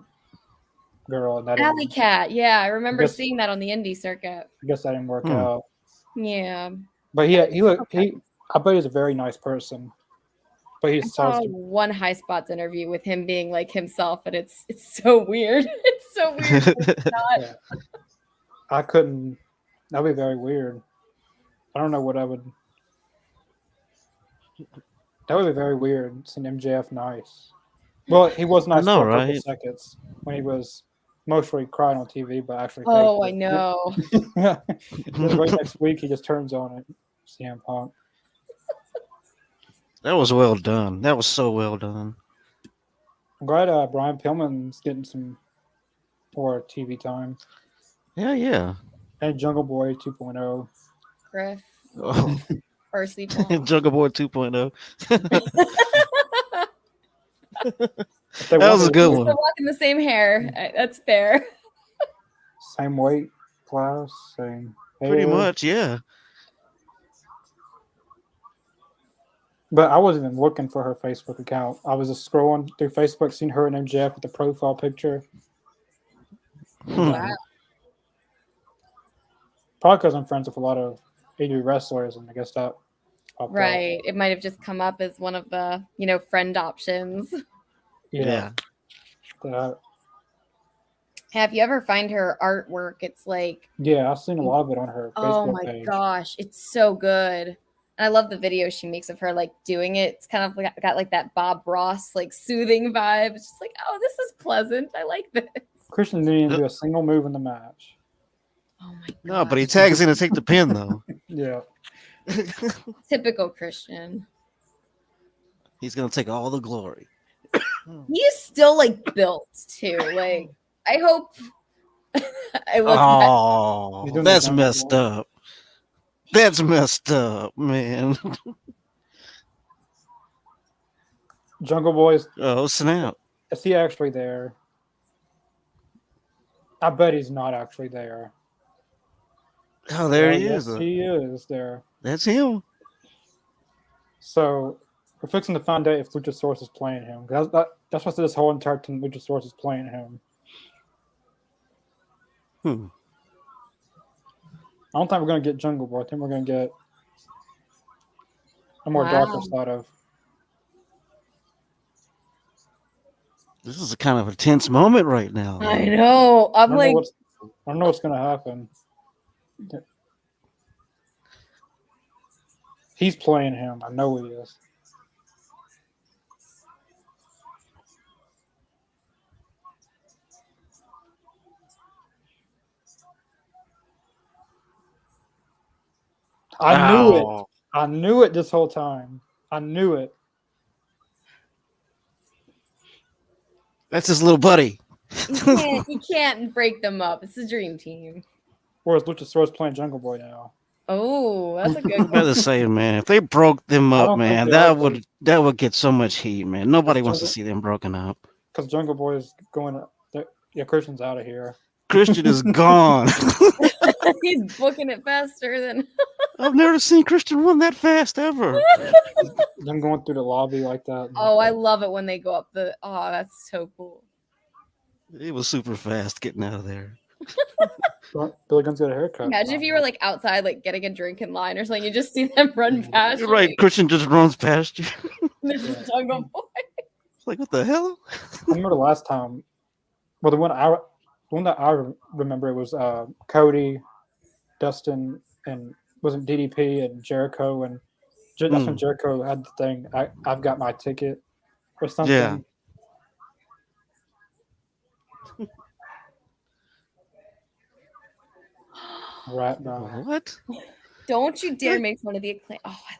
girl. And Alley Cat. Yeah, I remember seeing that on the indie circuit. I guess that didn't work out. Yeah, but he I bet he's a very nice person. But he I saw tells one High Spots interview with him being like himself, and it's so weird. It's so weird. It's not. yeah. I couldn't. That'd be very weird. I don't know what I would. That would be very weird. Seeing MJF nice. Well, he was nice know, for a couple right? seconds when he was mostly crying on TV, but actually. Oh, faked I it. know. Then right next week, he just turns on it. CM Punk. That was well done. That was so well done. I'm glad Brian Pillman's getting some more TV time. Yeah. And Jungle Boy 2.0. Griff Oh, or Sleep On. Jungle Boy 2.0. If they That was a wanted good We're one. still walking the same hair. That's fair. same weight class, same Pretty hair. much, yeah. But I wasn't even looking for her Facebook account. I was just scrolling through Facebook, seeing her and MJF with the profile picture. Hmm. Wow. Probably because I'm friends with a lot of AEW wrestlers, and I guess that popped up. Right. It might have just come up as one of the, friend options. Yeah. That- Have you ever find her artwork? It's like, yeah, I've seen a lot of it on her oh Facebook my page. gosh, it's so good. And I love the video she makes of her like doing it. It's kind of got like that Bob Ross like soothing vibe. It's just like, oh, this is pleasant. I like this. Christian didn't even do a single move in the match. Oh my god. No, but he tags in to take the pin, though. Yeah. Typical Christian. He's going to take all the glory. He is still like built too. Like I hope I look Oh, He's doing that's the messed up. That's messed up, man. Jungle Boy's, Oh, snap. is he actually there? I bet he's not actually there. Oh, there he Yes, is. he is there. That's him. So we're fixing to find out if Luchasaurus is playing him. That's what this whole entire time Luchasaurus is playing him. I don't think we're going to get Jungle Boy. I think we're going to get a more darker side of. This is a kind of a tense moment right now. I know. I'm like, I don't know what's going to happen. He's playing him. I know he is. I knew it. I knew it this whole time. I knew it. That's his little buddy. you can't break them up. It's a dream team. Whereas Luchasaurus playing Jungle Boy now. Oh, that's a I'm good about to say, man, if they broke them I up, don't think man, they that would get so much heat, man. Nobody wants to Jungle- see them broken up. Because Jungle Boy is going. Yeah, Christian's out of here. Christian is gone. He's booking it faster than I've never seen Christian run that fast ever. Them going through the lobby like that. Oh, I love it when they go up the that's so cool. It was super fast getting out of there. Billy Gunn's got a haircut. Imagine if you were like outside, like getting a drink in line or something, you just see them run past. You're right, Christian just runs past you. This is Jungle Boy. It's like, what the hell? I remember the last time. Well, the one that I remember was Cody, Dustin, and wasn't DDP and Jericho, and that's when Jericho had the thing. I've got my ticket or something. Yeah. Right now. What? Don't you dare make fun of the Acclaim. Oh, I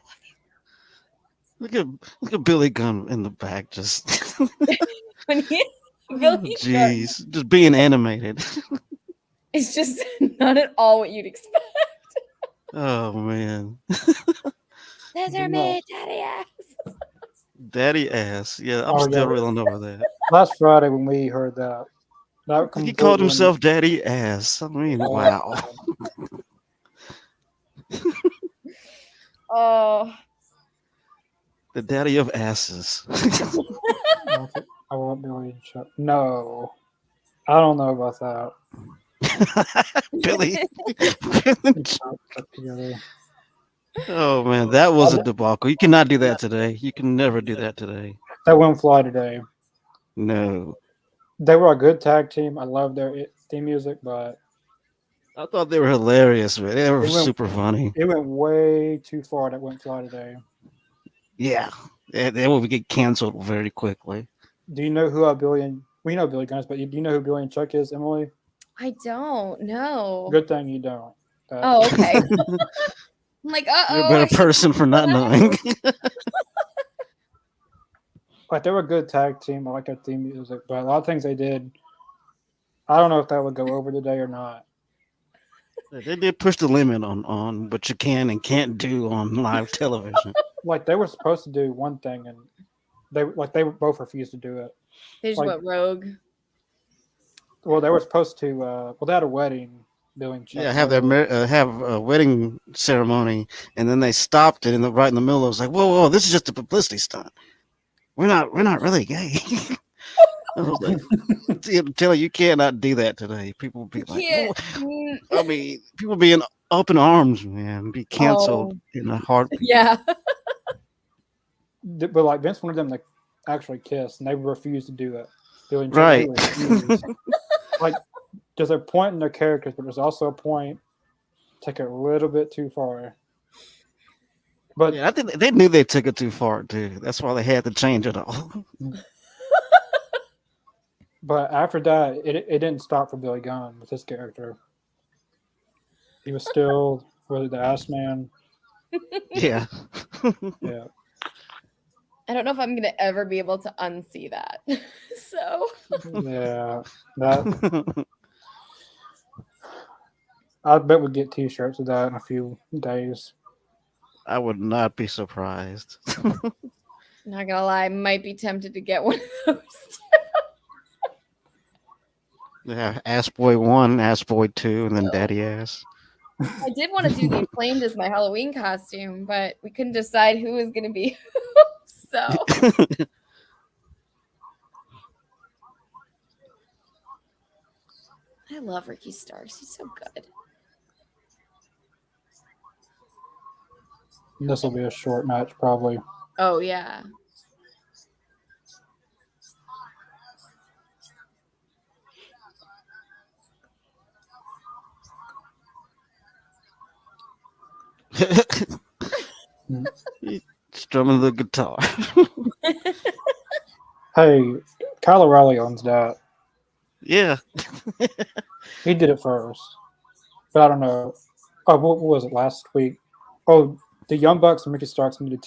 Look at Billy Gunn in the back, just love you. When Billy Gunn jeez, just being animated. it's just not at all what you'd expect. Oh man, Scissor me, daddy ass. daddy ass. Yeah, I'm Oh, still yeah. reeling over that. Last Friday when we heard that He completely called himself Daddy Ass. I mean, wow. Oh, The daddy of asses. I won't be able to shut. No, I don't know about that. Billy. Shut together. Oh man, that was a debacle. You cannot do that today. You can never do that today. That wouldn't fly today. No. They were a good tag team. I love their theme music, but I thought they were hilarious, man. They were it went super funny. it went way too far. That wouldn't fly today. Yeah. They will get canceled very quickly. Do you know who Billy and we know Billy Gunn's, but do you know who Billy and Chuck is, Emily? I don't know. Good thing you don't. Oh, okay. I'm like, You're a better person for not knowing. Like they were a good tag team. I like their theme music, but a lot of things they did, I don't know if that would go over today or not. They did push the limit on what you can and can't do on live television. Like they were supposed to do one thing, and they both refused to do it. They just like, went rogue. Well, they were supposed to. They had a wedding. Doing yeah, have a wedding ceremony, and then they stopped it right in the middle. It was like, whoa, this is just a publicity stunt. We're not really gay. I was like, I'm telling you, cannot do that today. People will be like, I mean, people be in open arms, man, be canceled in a heartbeat. Yeah. But like Vince wanted them to actually kiss, and they refused to do it. Right. Like, there's a point in their characters, but there's also a point take it a little bit too far. But yeah, I think they knew they took it too far too. That's why they had to change it all. But after that, it didn't stop for Billy Gunn with his character. He was still the ass man. Yeah. Yeah. I don't know if I'm gonna ever be able to unsee that. So yeah, that I bet we'd get T-shirts of that in a few days. I would not be surprised. Not gonna lie, I might be tempted to get one of those. Yeah, Ass Boy 1, Ass Boy 2, and then Daddy Ass. I did want to do the Acclaimed as my Halloween costume, but we couldn't decide who was gonna be who. So I love Ricky Starks. He's so good. This will be a short match, probably. Oh yeah. Strumming the guitar. Hey, Kyle O'Reilly owns that. Yeah. He did it first. But I don't know. Oh, what was it last week? Oh, the Young Bucks and Ricky Starks made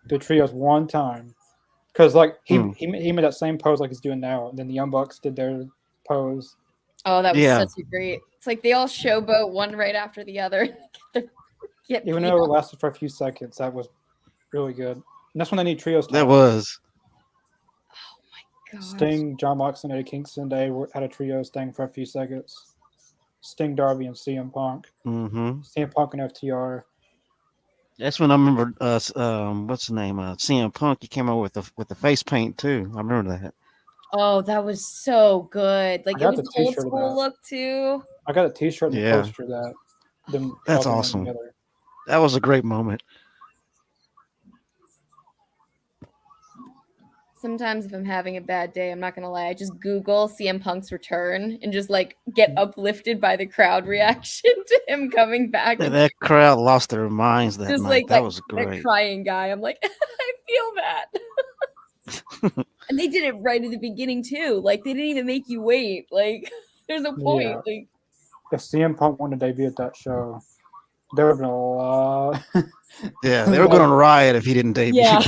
the trios one time. Because like he made that same pose like he's doing now, and then the Young Bucks did their pose. Oh, that was such a great. It's like they all showboat one right after the other. Even though it lasted for a few seconds, that was really good. And that's when they need trios. That was. Oh my god. Sting, John Moxley, and Eddie Kingston, they had a trio Sting for a few seconds. Sting, Darby, and CM Punk. Mm-hmm. CM Punk and FTR. That's when I remember. What's the name? CM Punk. He came out with the face paint too. I remember that. Oh, that was so good. Like it was the old school look too. I got a T-shirt and a poster of that. That's awesome. That was a great moment. Sometimes if I'm having a bad day, I'm not gonna lie, I just Google CM Punk's return and just like get uplifted by the crowd reaction to him coming back. Yeah, that crowd lost their minds that just night. Like that was great. That crying guy. I'm like, I feel that. And they did it right at the beginning too. Like they didn't even make you wait. Like there's no point. Yeah. Like if CM Punk wanted to debut at that show, there would have been a lot. Yeah, they were going to riot if he didn't debut. Yeah.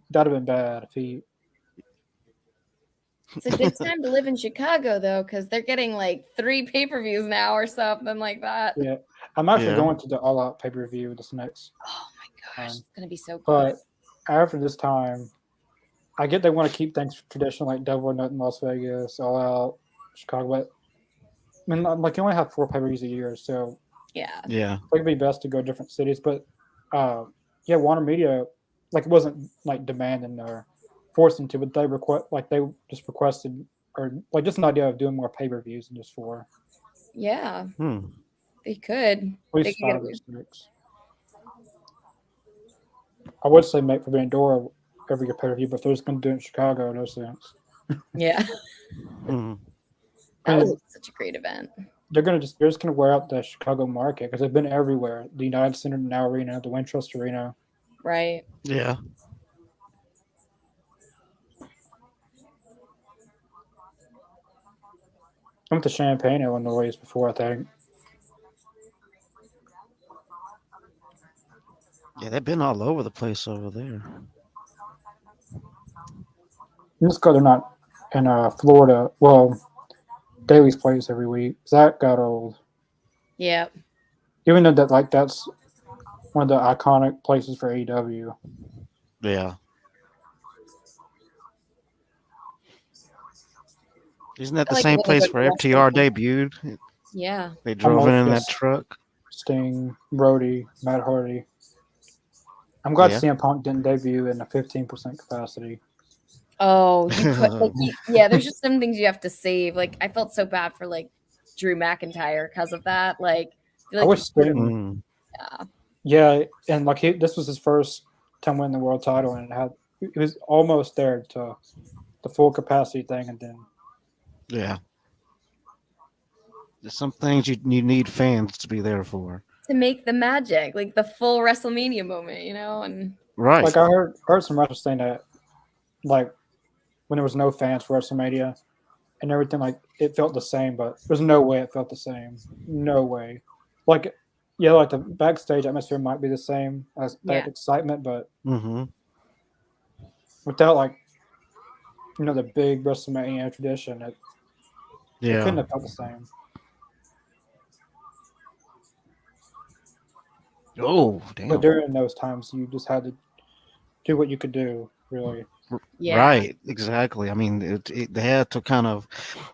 That'd have been bad if he. It's a good time to live in Chicago though, because they're getting like 3 pay-per-views now or something like that. Yeah, I'm actually going to the All Out pay-per-view this next. Oh my gosh, it's gonna be so good. But after this time, I get they want to keep things traditional, like Double or Nothing, Las Vegas, All Out, Chicago. But I mean, like you only have 4 pay-per-views a year, so yeah, it'd be best to go to different cities. But Warner Media, like, it wasn't like demanding or forcing to, but they just requested, or like just an idea of doing more pay-per-views than just 4. Yeah, they could. At least 5 or 6. I would say make Forbidden Door every pay per view, but if they're just going to do it in Chicago, no sense. Yeah, Hmm. that And was such a great event. they're just going to wear out the Chicago market because they've been everywhere. The United Center, the Now Arena, the Wintrust Arena. Right. Yeah. I went to Champaign, Illinois before, I think. Yeah, they've been all over the place over there. Just because they're not in Florida. Well, Daly's plays every week. That got old. Yeah. Even though that's one of the iconic places for AEW. Yeah. Isn't that the Like a same little place bit where of wrestling. FTR debuted? Yeah. They drove in that truck. Sting, Brody, Matt Hardy. I'm glad Yeah. CM Punk didn't debut in a 15% capacity. Oh, you could yeah, there's just some things you have to save. Like I felt so bad for like Drew McIntyre because of that. Like, I feel I like wish Sting. Mm. Yeah, and like this was his first time winning the world title, and it was almost there to the full capacity thing, and then Yeah. There's some things you need fans to be there for. to make the magic, like the full WrestleMania moment, and Right. like I heard some wrestlers saying that like when there was no fans for WrestleMania and everything, like it felt the same, but there's no way it felt the same. No way. Like yeah, like the backstage atmosphere might be the same as that excitement, but Mm-hmm. without like the big WrestleMania tradition, it couldn't have felt the same. Oh, damn. But during those times, you just had to do what you could do, really. yeah, Right, exactly. I mean, they had to kind of,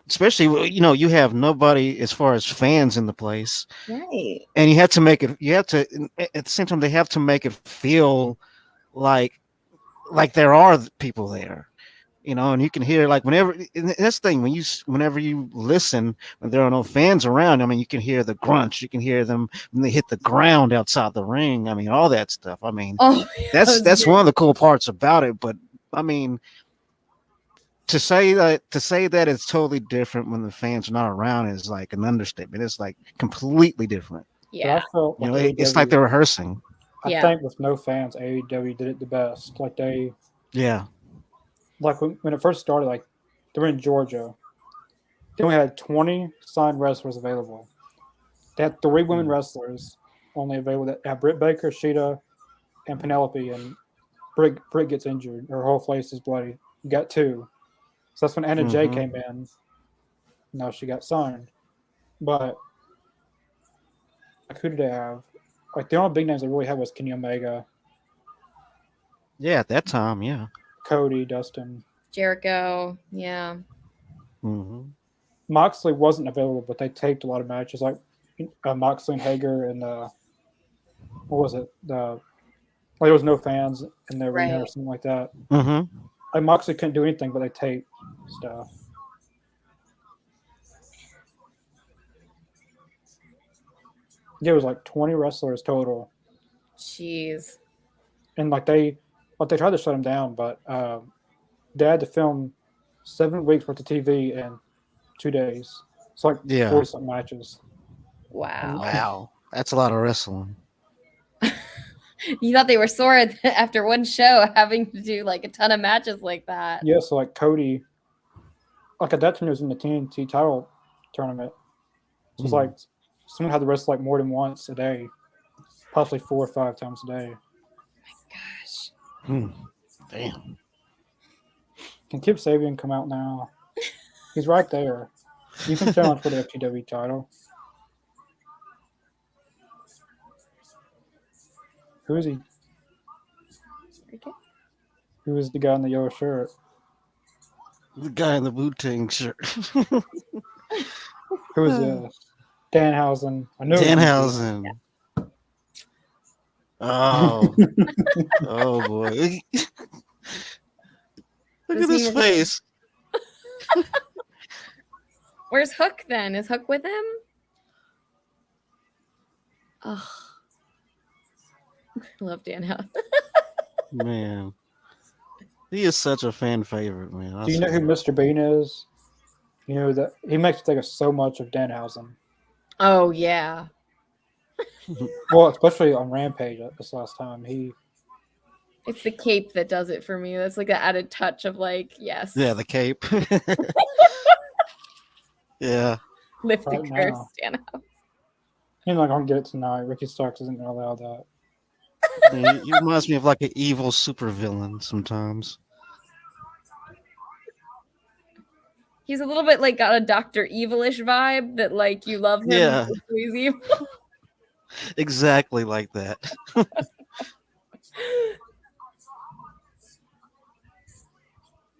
especially you have nobody as far as fans in the place, right, and you have to make it. You have to at the same time they have to make it feel like there are people there, and you can hear like whenever. And that's the thing whenever you listen when there are no fans around. I mean, you can hear the grunts. You can hear them when they hit the ground outside the ring. I mean, all that stuff. I mean, that's one of the cool parts about it. But I mean, to say that it's totally different when the fans are not around is like an understatement. It's like completely different. yeah, But I felt It's like they're rehearsing. I think with no fans, AEW did it the best. Like when it first started, like they were in Georgia. They only had 20 signed wrestlers available. They had 3 women wrestlers only available. That had Britt Baker, Sheeta, and Penelope, and Britt gets injured. Her whole face is bloody. You got 2. So that's when Anna Jay came in. Now she got signed. But like, who did they have? Like the only big names they really had was Kenny Omega. Yeah, at that time, yeah. Cody, Dustin, Jericho, yeah. Mm-hmm. Moxley wasn't available, but they taped a lot of matches, like Moxley and Hager, and what was it? There was no fans in the arena or something like that. Mm-hmm. Like Moxley couldn't do anything, but they taped stuff. There was like 20 wrestlers total. Jeez. And like they tried to shut them down, but they had to film 7 weeks worth of TV in 2 days. It's like 40-something matches. Wow. That's a lot of wrestling. You thought they were sore after one show having to do like a ton of matches like that. Yeah, so like Cody, like at that time he was in the TNT title tournament. So it's like someone had to wrestle like more than once a day, possibly 4 or 5 times a day. Oh my gosh. Damn. Can Kip Sabian come out now? He's right there. You can challenge for the FTW title. Who is he? Okay. Who is the guy in the yellow shirt? The guy in the Wu-Tang shirt. Who is this? Danhausen. I know Danhausen. Oh. Oh boy. Look at his face. Where's Hook then? Is Hook with him? Oh. I love Danhausen. Man, he is such a fan favorite, man. I Do you know who swear. Mr. Bean is? You know that he makes me think of so much of Danhausen. Oh yeah. Well, especially on Rampage this last time. It's the cape that does it for me. That's like an added touch of like, yes. Yeah, the cape. Yeah. Lift the Right curse, now. stand up. He's not gonna get it tonight. Ricky Starks isn't gonna allow that. He reminds me of like an evil supervillain sometimes. He's a little bit like got a Dr. Evilish vibe that like you love him. Yeah. But he's evil. Exactly like that.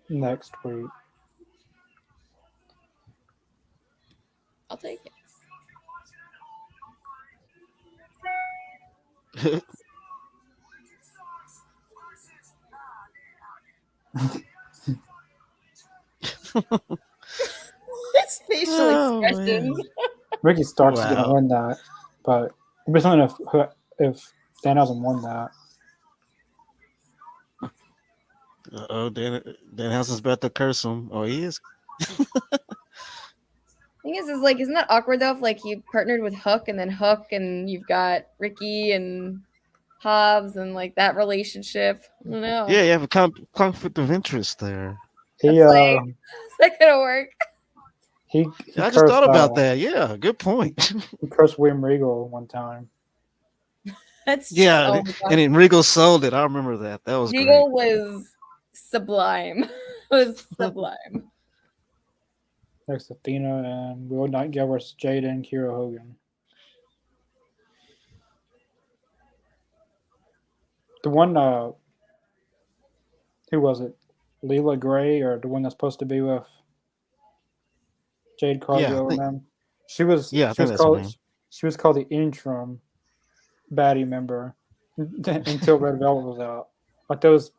Next week. I'll take it. His facial Oh, expressions. man. Ricky Starks is Wow. gonna win that, but it'd be something if Danhausen won that. Oh, Danhausen's about to curse him. Oh, he is. Thing is like, isn't that awkward though? If like you partnered with Hook and then Hook and you've got Ricky and Hobbs and like that relationship. I don't know. Yeah, you have a conflict of interest there. He That's like, is that gonna work? he I just cursed, thought about that. Yeah, good point. He cursed William Regal one time. That's Yeah, oh my God. and then Regal sold it. I remember that. That was Regal was sublime. It was sublime. Next, Athena and Will Nightingale versus Jada and Kira Hogan. The one, who was it? Leela Gray, or the one that's supposed to be with Jade Cargill and them? She was. Yeah, I she think was that's her called. name. She was called the interim baddie member until Red Velvet was out. Like that was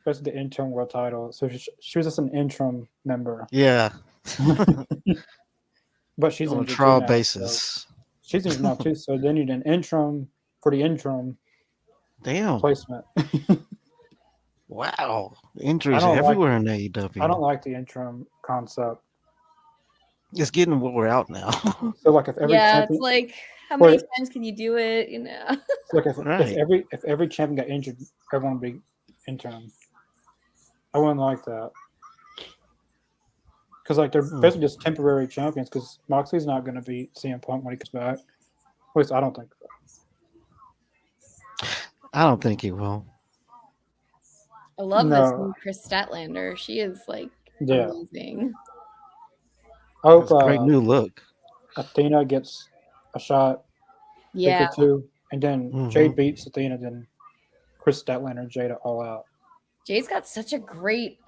basically the interim world title. So she was just an interim member. Yeah, But she's on a injured trial too now, basis. So she's injured now too. So they need an interim for the interim Damn. placement. Wow. Injuries I don't everywhere in AEW. I don't like the interim concept. It's getting we're out now. So like if every Yeah, champion, it's like how many Wait. times can you do it? You know. like if Right. if every champion got injured, everyone would be interim. I wouldn't like that. Because like they're basically just temporary champions. Because Moxley's not going to beat CM Punk when he comes back. At least I don't think so. I don't think he will. I love No. this new Chris Statlander. She is like Yeah. amazing. I hope It's a great new look. Athena gets a shot, Yeah. Vicky too, and then Mhm. Jade beats Athena, then Chris Statlander and Jada all out. Jade's got such a great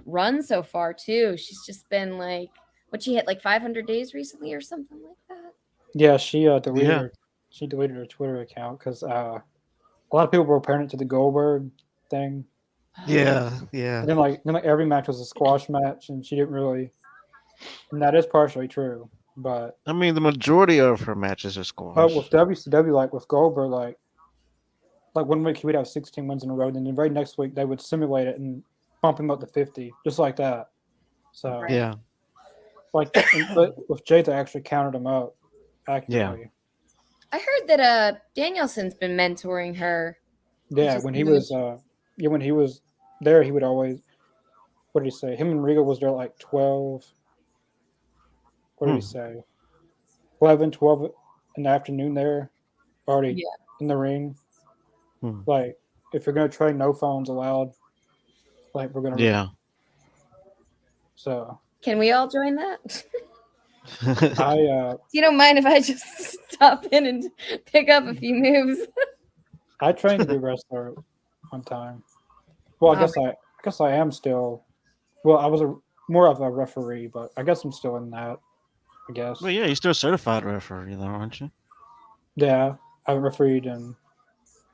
run so far too. She's just been like, what, she hit like 500 days recently or something like that. Yeah, she deleted Yeah. her. She deleted her Twitter account because a lot of people were comparing it to the Goldberg thing. Yeah, And yeah. then like every match was a squash match, and she didn't really. And that is partially true, but I mean, the majority of her matches are squash. with WCW, like with Goldberg, like 1 week he would have 16 wins in a row, and then the very next week they would simulate it and bump him up to 50, just like that. So Yeah, but with Jade, they actually counted him up accurately. I heard that Danielson's been mentoring her. Yeah, Just when he moved. was when he was there, he would always. What did he say? Him and Regal was there like 12. What did he say? 11, 12 in the afternoon there, already in the ring. Like, if you're gonna train, no phones allowed. Like, we're gonna. yeah. So Can we all join that? I You don't mind if I just stop in and pick up a few moves? I trained to be a wrestler one time. Well, I guess I am still. Well, I was more of a referee, but I guess I'm still in that. I guess. Well, yeah, you're still a certified referee, though, aren't you? Yeah, I haven't refereed in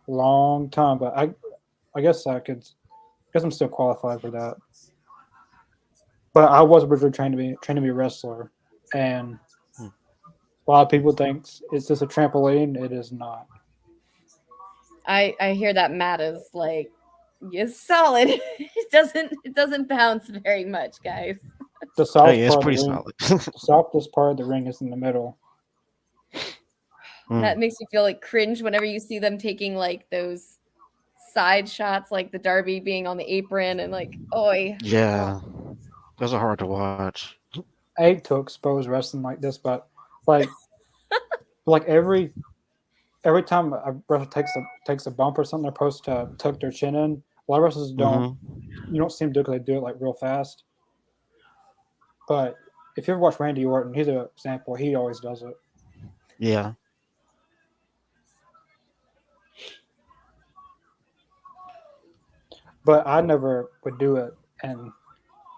a long time, but I guess I could. I guess I'm still qualified for that. But I was originally trained to be a wrestler, and a lot of people think it's just a trampoline. It is not. I hear that Matt is like is solid. It doesn't bounce very much, guys. The Oh soft yeah, it's part of pretty the ring, solid. the softest part of the ring is in the middle. That makes me feel like cringe whenever you see them taking like those side shots, like the Darby being on the apron and like, oi. Yeah, those are hard to watch. I hate to expose wrestling like this, but like every time a wrestler takes a bump or something, they're supposed to tuck their chin in. A lot of wrestlers don't. Mm-hmm. You don't see them do it because they do it like real fast. But if you ever watch Randy Orton, he's an example. He always does it. Yeah. But I never would do it, and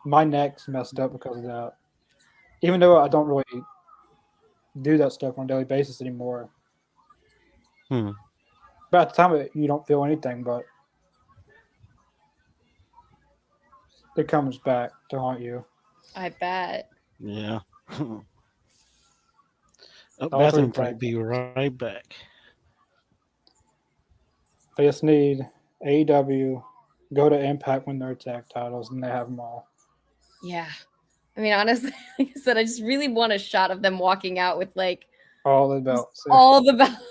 my neck's messed up because of that. Even though I don't really do that stuff on a daily basis anymore. Hmm. But at the time, you don't feel anything, but it comes back to haunt you. I bet. Yeah. Oh, All three bathroom break. tag Be teams. right back. They just need AEW, go to Impact, win their tag titles, and they have them all. Yeah. I mean, honestly, like I said, I just really want a shot of them walking out with like All the belts. all the belts.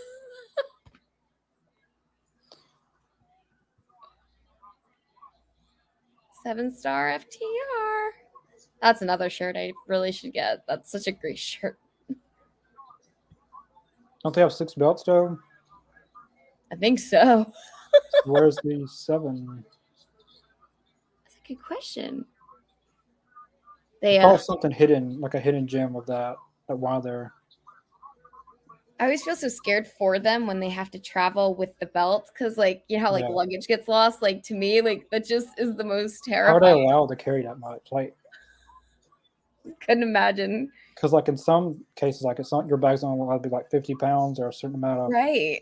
7-star FTR. That's another shirt I really should get. That's such a great shirt. Don't they have 6 belts, though? I think so. Where's the 7? That's a good question. They Probably something hidden, like a hidden gem of that while they're. I always feel so scared for them when they have to travel with the belts because, like, you know how like Yeah. luggage gets lost. Like to me, like that just is the most How are they terrifying. allowed to carry that much? Like, Couldn't imagine. because like in some cases, like it's not your bag's only allowed to be like 50 pounds or a certain amount of. Right.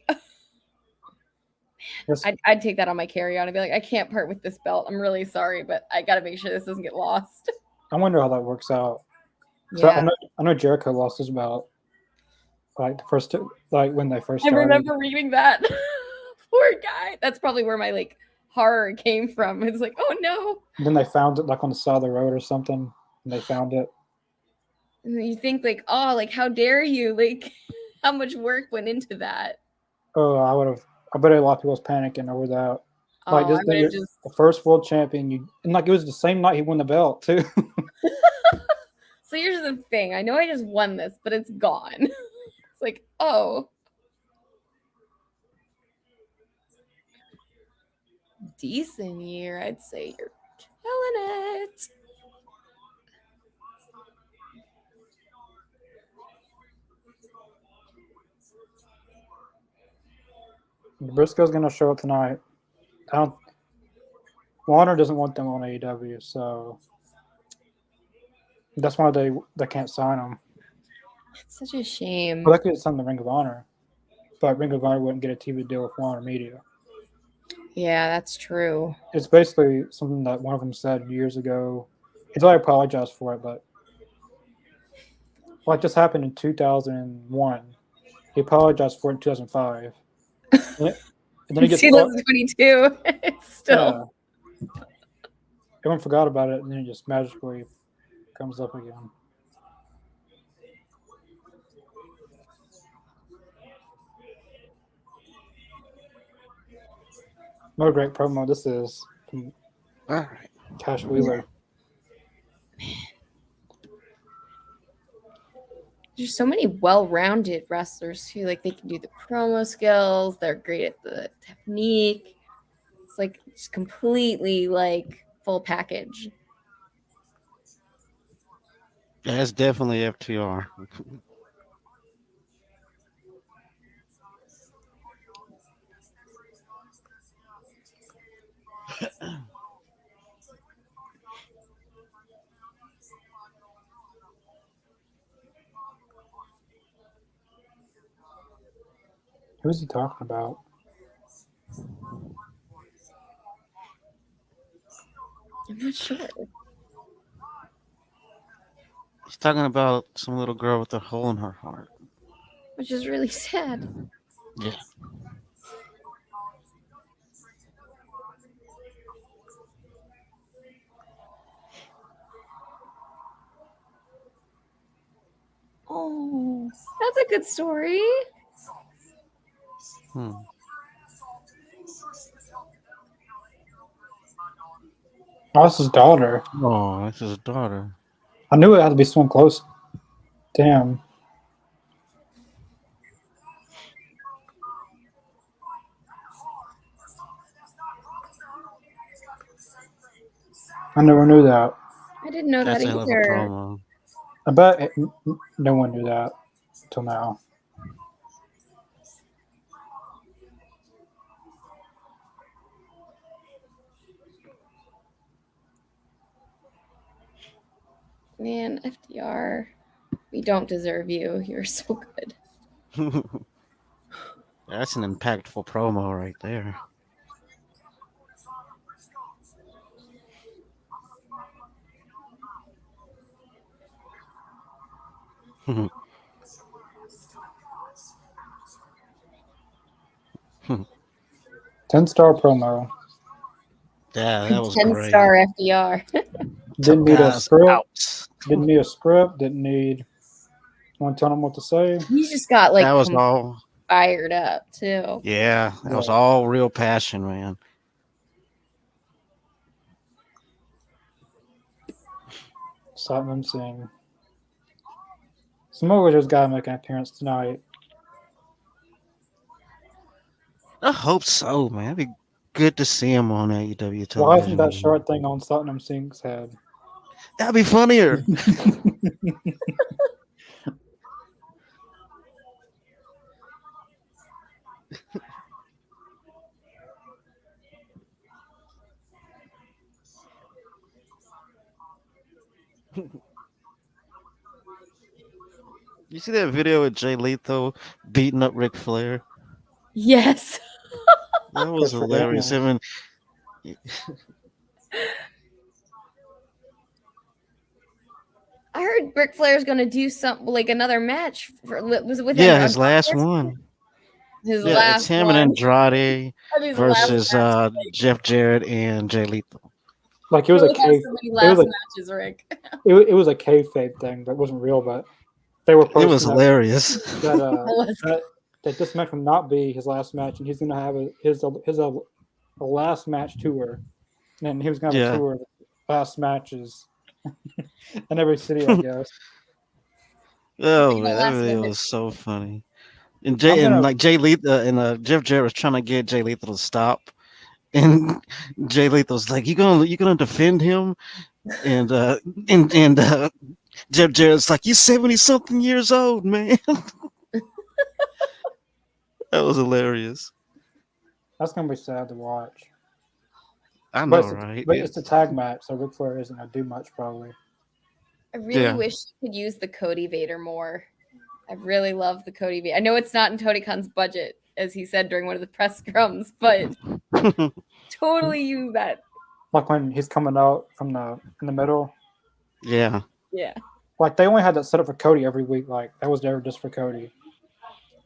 Yes. I'd take that on my carry-on and be like, I can't part with this belt. I'm really sorry, but I got to make sure this doesn't get lost. I wonder how that works out. So Yeah. I know Jericho lost his belt. Like the first two, like when they first I started. remember reading that. Poor guy. That's probably where my like horror came from. It's like, oh no. And then they found it like on the side of the road or something, and they found it. And you think like, oh, like how dare you? Like how much work went into that? Oh, I bet a lot of people was panicking over that. Like Oh, this I thing, would just the first world champion, and like it was the same night he won the belt too. So here's the thing. I know I just won this, but it's gone. It's like, oh. Decent year, I'd say you're killing it. Briscoe's gonna show up tonight. Warner doesn't want them on AEW, so that's why they can't sign them. It's such a shame. Well, they could sign the Ring of Honor, but Ring of Honor wouldn't get a TV deal with Warner Media. Yeah, that's true. It's basically something that one of them said years ago. He's already apologized for it, but like this happened in 2001. He apologized for it in 2005. And then he gets 2022. It's still. Yeah. Everyone forgot about it, and then it just magically comes up again. What a great promo this is from All right. Cash Wheeler. There's so many well-rounded wrestlers too. Like they can do the promo skills. They're great at the technique. It's like just completely like full package. Yeah, it's definitely FTR. Who's he talking about? I'm not sure. He's talking about some little girl with a hole in her heart. Which is really sad. Yeah. Oh, that's a good story. Hmm. Oh, that's his daughter. Oh, that's his daughter. I knew it had to be someone close. Damn. I never knew that. I didn't know That's that a hell of a either. promo. I bet no one knew that till now. Man, FDR, we don't deserve you. You're so good. That's an impactful promo right there. Hmm. 10-star promo. Yeah, that was 10-star great. FDR. Didn't need a Guys script. out. Didn't need a script. Didn't need one telling him what to say. He just got like That was all. fired up too. Yeah, that was Yeah. all real passion, man. Satnam Singh. Samoa just got to make an appearance tonight. I hope so, man. It'd be good to see him on AEW television. Why isn't that short thing on Satnam Singh's head? That'd be funnier. You see that video of Jay Lethal beating up Ric Flair? Yes. That was Good for hilarious. him. Him and I heard Ric Flair's gonna do something like another match. Was it with yeah, him? his last one. His Yeah, last it's him one. and Andrade His last versus match. Jeff Jarrett and Jay Lethal. Like it was You a only have cave. so many It last was a, matches, Rick. it was a kayfabe thing that wasn't real, but they were It was posting hilarious. that this match will not be his last match, and he's gonna have his last match tour, and he was gonna have Yeah. a tour of last matches in every city, I guess. Oh Like, man, that last video minute. was so funny. And I'm Jay gonna- and like Jay Lethal and Jeff Jarrett was trying to get Jay Lethal to stop, and Jay Lethal's like, "You gonna defend him?" And Jeff Jarrett's like, "You 70-something years old, man." That was hilarious. That's gonna be sad to watch. I But know, right? it's a tag match, so Ric Flair isn't gonna do much probably. I really Yeah. wish you could use the Cody Vader more. I really love the Cody Vader. I know it's not in Tony Khan's budget, as he said during one of the press scrums, but totally use that. Like when he's coming out from in the middle. Yeah. Yeah. Like they only had that set up for Cody every week. Like that was there just for Cody.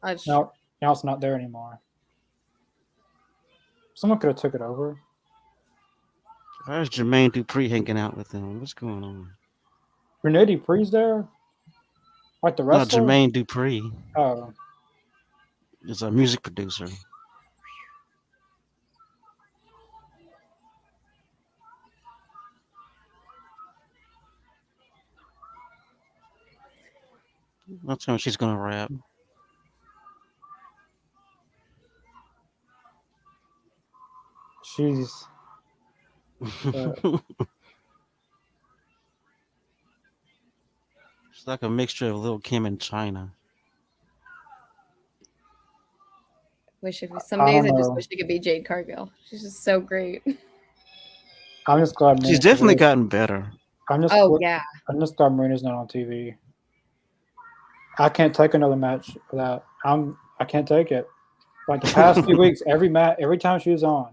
That's Now it's not there anymore. Someone could have took it over. Where's Jermaine Dupri hanging out with him? What's going on? Rene Dupree's there. Like the No, wrestler. Jermaine Dupri Oh, is a music producer. That's when she's gonna rap. she's. It's like a mixture of Lil Kim and China. some I days don't I just know. wish it could be Jade Cargill. She's just so great. I'm just glad. She's Marina's definitely here. gotten better. I'm just. Yeah. I'm just glad Marina's not on TV. I can't take another match for that. I can't take it. Like the past few weeks, every time she was on,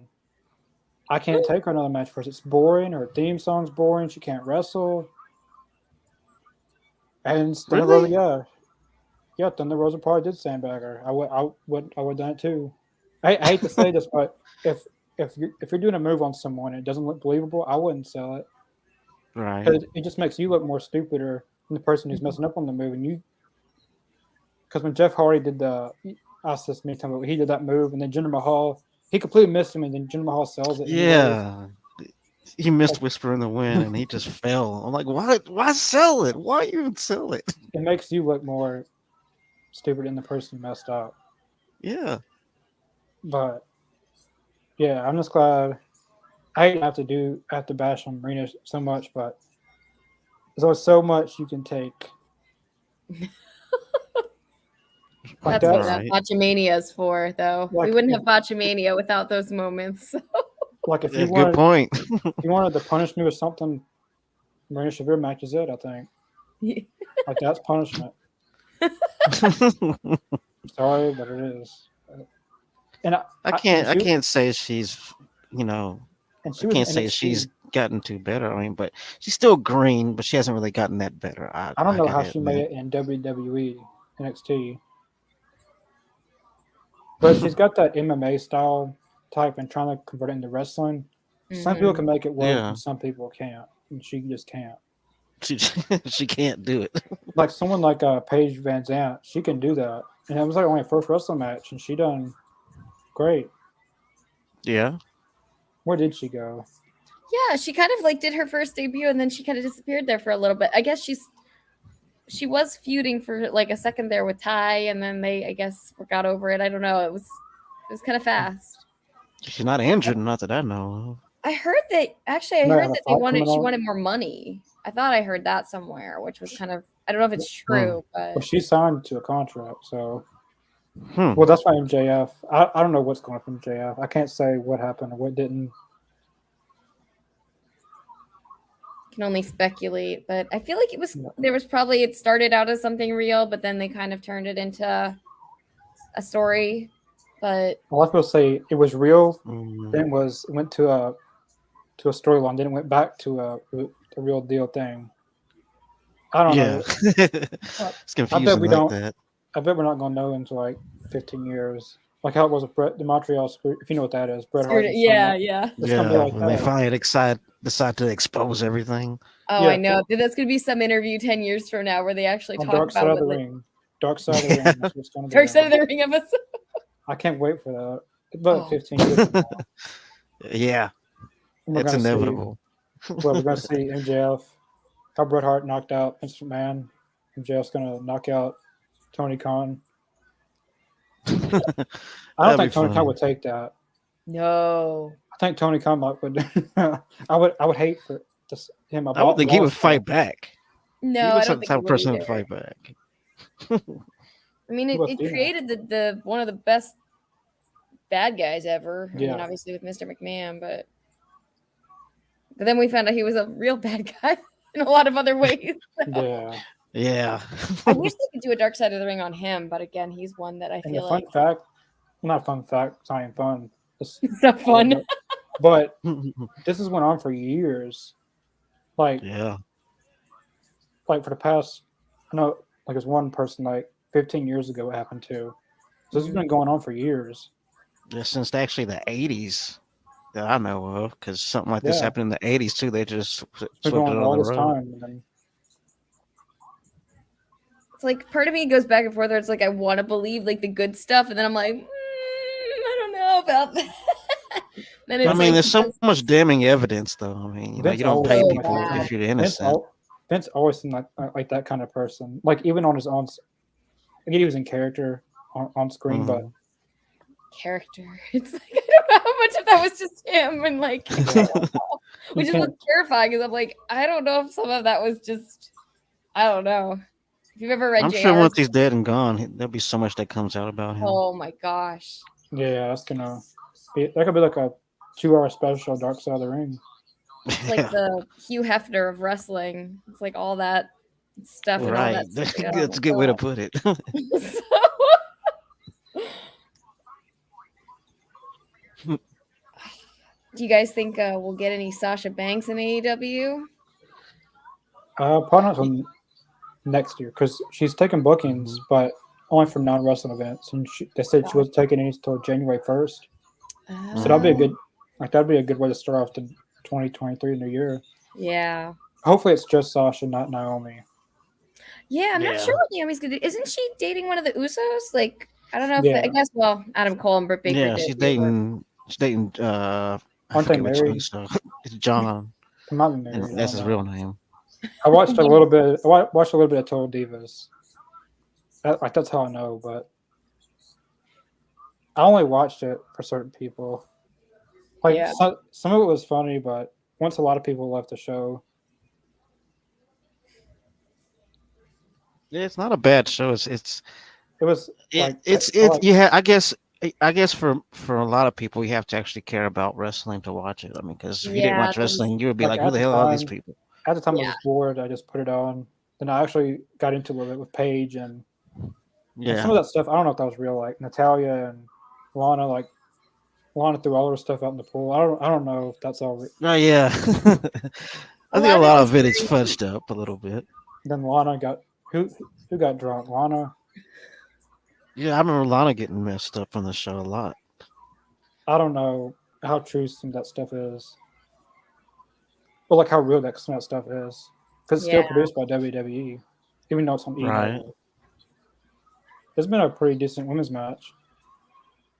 I can't take her another match first. It's boring. Her theme song's boring. She can't wrestle. And Thunder Really? Rosa, yeah, Thunder Rosa probably did sandbag her. I would done it too. I hate to say this, but if you're doing a move on someone and it doesn't look believable, I wouldn't sell it. Right. Because it just makes you look more stupider than the person who's messing up on the move, and because when Jeff Hardy did I asked this many times, but he did that move, and then Jinder Mahal, he completely missed him, and then Jinder Mahal sells it. Yeah. He missed Whisper in the Wind, and he just fell. I'm like, why sell it? Why even sell it? It makes you look more stupid than the person messed up. Yeah. But yeah, I'm just glad. I hate to have to bash on Marina so much, but there's always so much you can take. That's what Botchamania is for, though. We wouldn't have Botchamania without those moments. Like if you wanted, good point. If you wanted to punish me with something, Marina Shafir match is it, I think. Like that's punishment. Sorry, but it is. And I can't say she's, and I can't say she's gotten too better. I mean, but she's still green, but she hasn't really gotten that better. I don't know how she made it in WWE NXT, but she's got that MMA style type and trying to convert it into wrestling. Mm-hmm. Some people can make it work, and some people can't, and she just can't. She can't do it. Like someone like Paige Van Zant, she can do that, and it was like only her first wrestling match, and she done great. Yeah. Where did she go? Yeah, she kind of like did her first debut, and then she kind of disappeared there for a little bit. I guess she was feuding for like a second there with Ty, and then they, I guess, got over it. I don't know. It was kind of fast. She's not injured, not that I know of. I heard that she wanted more money. I thought I heard that somewhere, which was kind of, I don't know if it's true, but well, she signed to a contract, so well, that's why MJF. I don't know what's going on from MJF. I can't say what happened or what didn't. Can only speculate, but I feel like it started out as something real, but then they kind of turned it into a story. But a lot of people say it was real, then it went to a storyline, then it went back to a real deal thing. I don't know. It's confusing that. I bet we're not going to know until like 15 years. Like how it was with the Montreal Screw, if you know what that is. Bret Hart. Yeah. When they finally decide to expose everything. Oh, yeah. I know. That's going to be some interview 10 years from now where they actually talk Dark about Side of the Ring. Dark Side of the Ring. That's what's going to be. Dark Side of the Ring episode. I can't wait for that. About 15 years from now. Yeah. It's inevitable. We're going to see MJF, how Bret Hart knocked out Vince McMahon. MJF's going to knock out Tony Khan. I don't think Tony Khan would take that. No. I think Tony Khan would. I would hate for him. I don't think he would fight back. No, I don't think the type of person would fight back. I mean, it created the one of the best bad guys ever. I mean, obviously with Mr. McMahon, but then we found out he was a real bad guy in a lot of other ways. Yeah. I wish they could do a Dark Side of the Ring on him, but again, he's one that I feel like. Not fun fact, it's not even fun. It's not fun. But this has went on for years. Like for the past, I know, like there's one person like 15 years ago it happened to. So this has been going on for years. Yeah, since actually the 80s that I know of, because something like this happened in the 80s too. They just swept it all on this the road. time. And then, it's like part of me goes back and forth. Where it's like I want to believe like the good stuff, and then I'm like, I don't know about that. Then it's there's so much damning evidence, though. I mean, you don't pay people if you're innocent. Vince always seemed like that kind of person. Like even on his own, I get he was in character on screen, but character. It's like I don't know how much of that was just him, and like, which is what's terrifying. Because I'm like, I don't know if some of that was just, I don't know. If you've ever read, I'm sure once he's dead and gone, there'll be so much that comes out about him. Oh my gosh. Yeah, that's gonna be. That could be like a 2-hour special, Dark Side of the Ring. It's like the Hugh Hefner of wrestling. It's like all that stuff. And right. All that stuff. That's a good way to put it. Do you guys think we'll get any Sasha Banks in AEW? Probably not until next year because she's taking bookings, but only for non-wrestling events. And they said she was taking these until January 1st. So that'd be a good way to start off the 2023 new year. Yeah. Hopefully it's just Sasha, not Naomi. Yeah, I'm not Yeah. sure what Naomi's gonna do. Isn't she dating one of the Usos? Like, I don't know if Yeah. I guess. Well, Adam Cole and Britt Baker Yeah, did. she's too, but- dating. She's dating. I Aren't they forget which married? so it's John, They might be and married. I that's don't his know. real name. I watched a little bit. Watched a little bit of Total Divas. That's how I know, but I only watched it for certain people. Like Yeah. some of it was funny, but once a lot of people left the show, Yeah, it's not a bad show. It's it was it, like it's I it. like, Yeah, I guess for a lot of people, you have to actually care about wrestling to watch it. I mean, because if you didn't Yeah, watch wrestling, you would be like like, "Who at the the hell are these time. people?" At the time, I Yeah. was bored. I just put it on. Then I actually got into a little bit with Paige and Yeah, some of that stuff. I don't know if that was real. Like Natalia and Lana, like Lana threw all her stuff out in the pool. I don't know if that's all. oh yeah. I A think lot a of it lot was of it is very- fudged up a little bit. Then Lana got who got drunk. Lana. Yeah, I remember Lana getting messed up from the show a lot. I don't know how true some of that stuff is. Well, like how real some of that stuff is. Because it's still Yeah. produced by WWE, even though it's on E Right. Network. It's been a pretty decent women's match.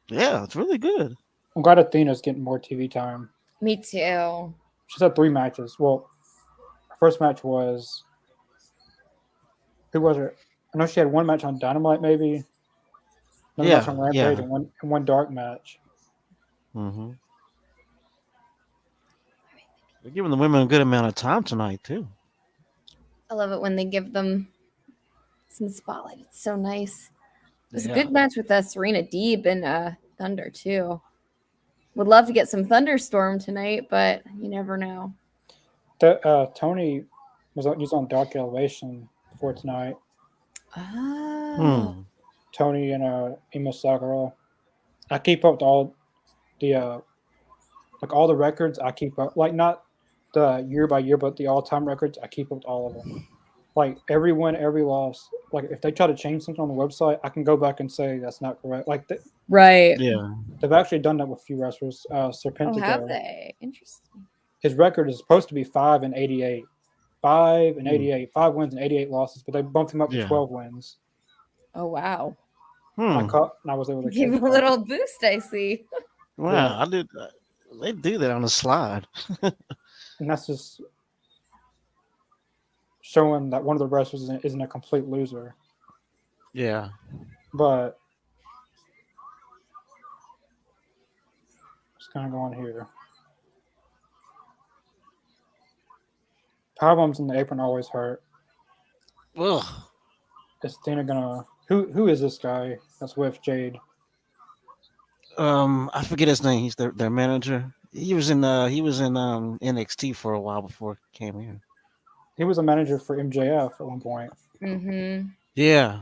Yeah, it's really good. I'm glad Athena's getting more TV time. Me too. She's had 3 matches. Well, her first match was who was it? I know she had 1 match on Dynamite, maybe another match Yeah, on Rampage, yeah. and one dark match. Mm-hmm. They're giving the women a good amount of time tonight too. I love it when they give them some spotlight. It's so nice. It was Yeah. a good match with Serena Deeb and Thunder too. Would love to get some Thunderstorm tonight, but you never know. Tony was on Dark Elevation for tonight. Oh. Hmm. Tony and Emo Sakura. I keep up with all the like all the records. I keep up, like not the year by year, but the all time records. I keep up with all of them. Like every win, every loss. Like if they try to change something on the website, I can go back and say that's not correct. Like Right. Yeah. they've actually done that with a few wrestlers. Oh, Serpentico. have they? Interesting. His record is supposed to be 5-88. 5-88. 5 wins and 88 losses, but they bumped him up to Yeah. 12 wins. Oh wow. And I was able to Give catch him a that. little boost, I see. Wow, Yeah. I did. They do that on the slide. And that's just showing that one of the wrestlers isn't a complete loser. Yeah. But it's kind of going here. Powerbombs in the apron always hurt. Ugh. Is Athena gonna? Who is this guy that's with Jade? I forget his name. He's their manager. He was in NXT for a while before he came here. He was a manager for MJF at one point. Mm-hmm. Yeah.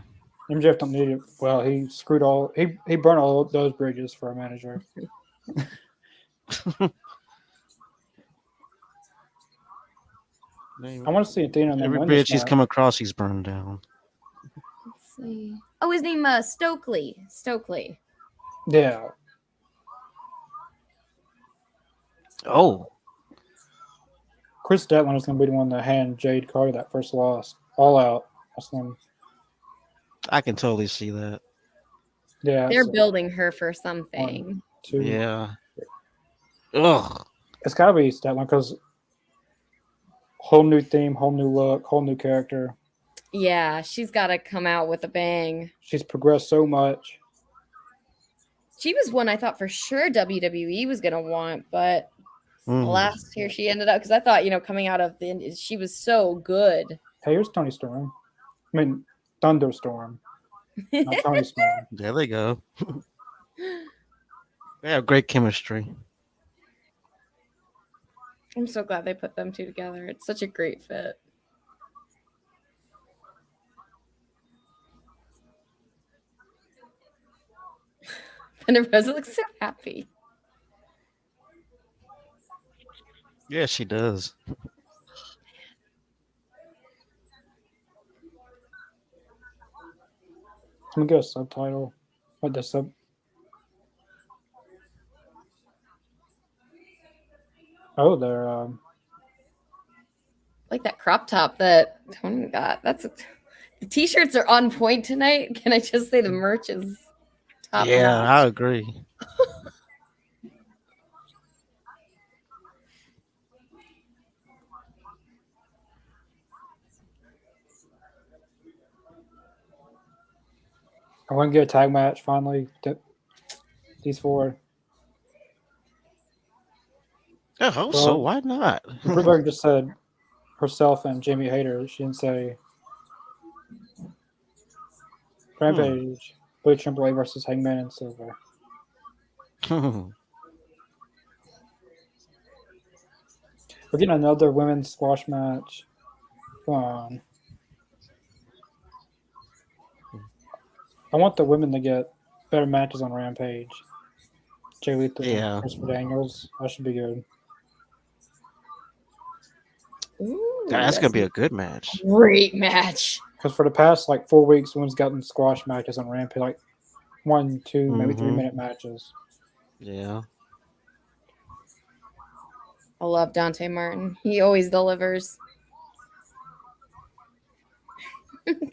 MJF don't need it. Well, he screwed all. He burned all those bridges for a manager. I want to see Athena and then Every win bridge this he's match. come across, he's burned down. Let's see. Oh, his name Stokely. Stokely. Yeah, Oh. Chris Statlander is going to be the one to hand Jade Carter that first loss. All out. That's one. I can totally see that. Yeah, They're so building her for something. 2. Yeah. Ugh. It's got to be Statlander because whole new theme, whole new look, whole new character. Yeah, she's got to come out with a bang. She's progressed so much. She was one I thought for sure WWE was gonna want, but Mm. alas, here she ended up. Because I thought, coming out of the, she was so good. Hey, here's Tony Storm. I mean, Thunderstorm, not Tony Storm. There they go. They have great chemistry. I'm so glad they put them two together. It's such a great fit. And Rosa looks so happy. Yeah, she does. Let me get a subtitle. What the sub? Oh, they're Like that crop top that Tony got. That's The t-shirts are on point tonight. Can I just say the merch is top Yeah, notch? I agree. I want to get a tag match finally. These four. I hope Well, so. Why not? Britt just said herself and Jamie Hayter. She didn't say Rampage, Blue Triple A versus Hangman and Silver. We're getting another women's squash match. Come on. I want the women to get better matches on Rampage. Jay Lethal and Christopher Daniels. That should be good. Ooh, That's gonna be a good match. Great match. Because for the past 4 weeks, women's gotten squash matches on Rampage, 1, 2, maybe 3-minute matches. Yeah. I love Dante Martin. He always delivers.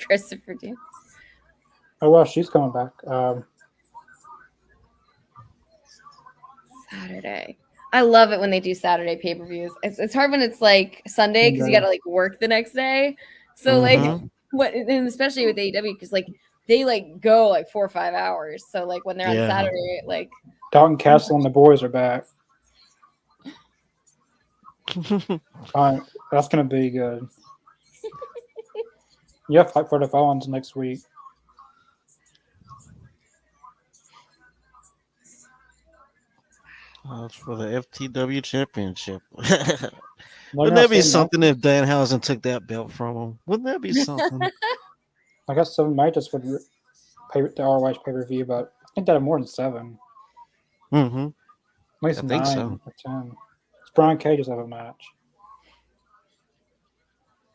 Christopher Daniels. Oh well, she's coming back. Saturday. I love it when they do Saturday pay-per-views. It's hard when it's Sunday because you got to work the next day. So what, and especially with AEW because they go 4 or 5 hours. So when they're on Saturday, Dalton Castle and the boys are back. That's gonna be good. You have Fight for the Fallons next week. For the FTW Championship. Wouldn't that be something if Danhausen took that belt from him? Wouldn't that be something? I guess 7 matches would pay the ROH pay-per-view, but I think that have more than 7. Mm-hmm. At least I 9 think so. or 10. It's Brian Cage's have a match.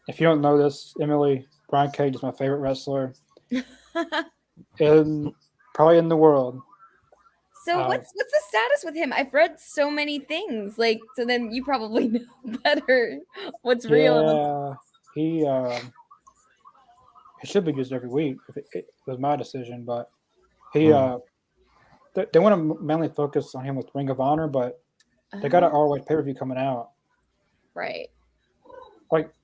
If you don't know this, Emily, Brian Cage is my favorite wrestler probably in the world. So what's the status with him? I've read so many things. So then you probably know better what's real. Yeah, he should be used every week. If it was my decision, but he they want to mainly focus on him with Ring of Honor, but they got an ROH pay-per-view coming out. Right.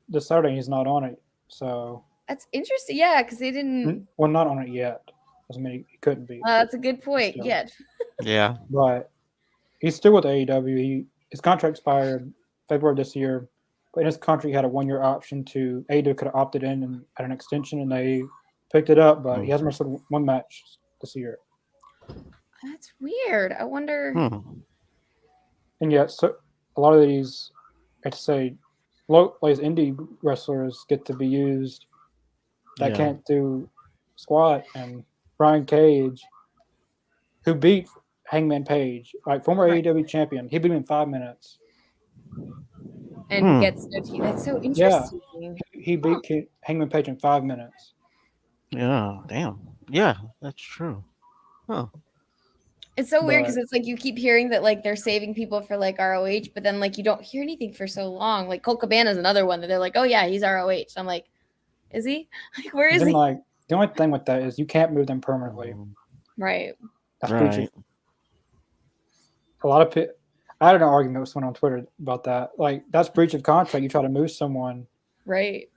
This Saturday, he's not on it, so that's interesting. Yeah, because they didn't. Well, not on it yet. Doesn't mean he couldn't be. That's a good point. Yet. Yeah. But he's still with AEW. His contract expired February this year, but in his contract, he had a 1-year option to AEW could have opted in and had an extension, and they picked it up. But he hasn't wrestled 1 match this year. That's weird. I wonder. And yet, so a lot of these, I'd say, these indie wrestlers get to be used that can't do squat. And Brian Cage, who beat Hangman Page, former AEW champion, he beat him in 5 minutes. And gets no teeth. That's so interesting. Yeah, he beat Hangman Page in 5 minutes. Yeah, damn. Yeah, that's true. Huh. It's so weird because it's you keep hearing that they're saving people for ROH, but then you don't hear anything for so long. Colt Cabana is another one that they're oh yeah, he's ROH. I'm is he? Where is he? The only thing with that is you can't move them permanently. Right. That's breach. A lot of people. I had an argument with someone on Twitter about that. That's breach of contract. You try to move someone. Right.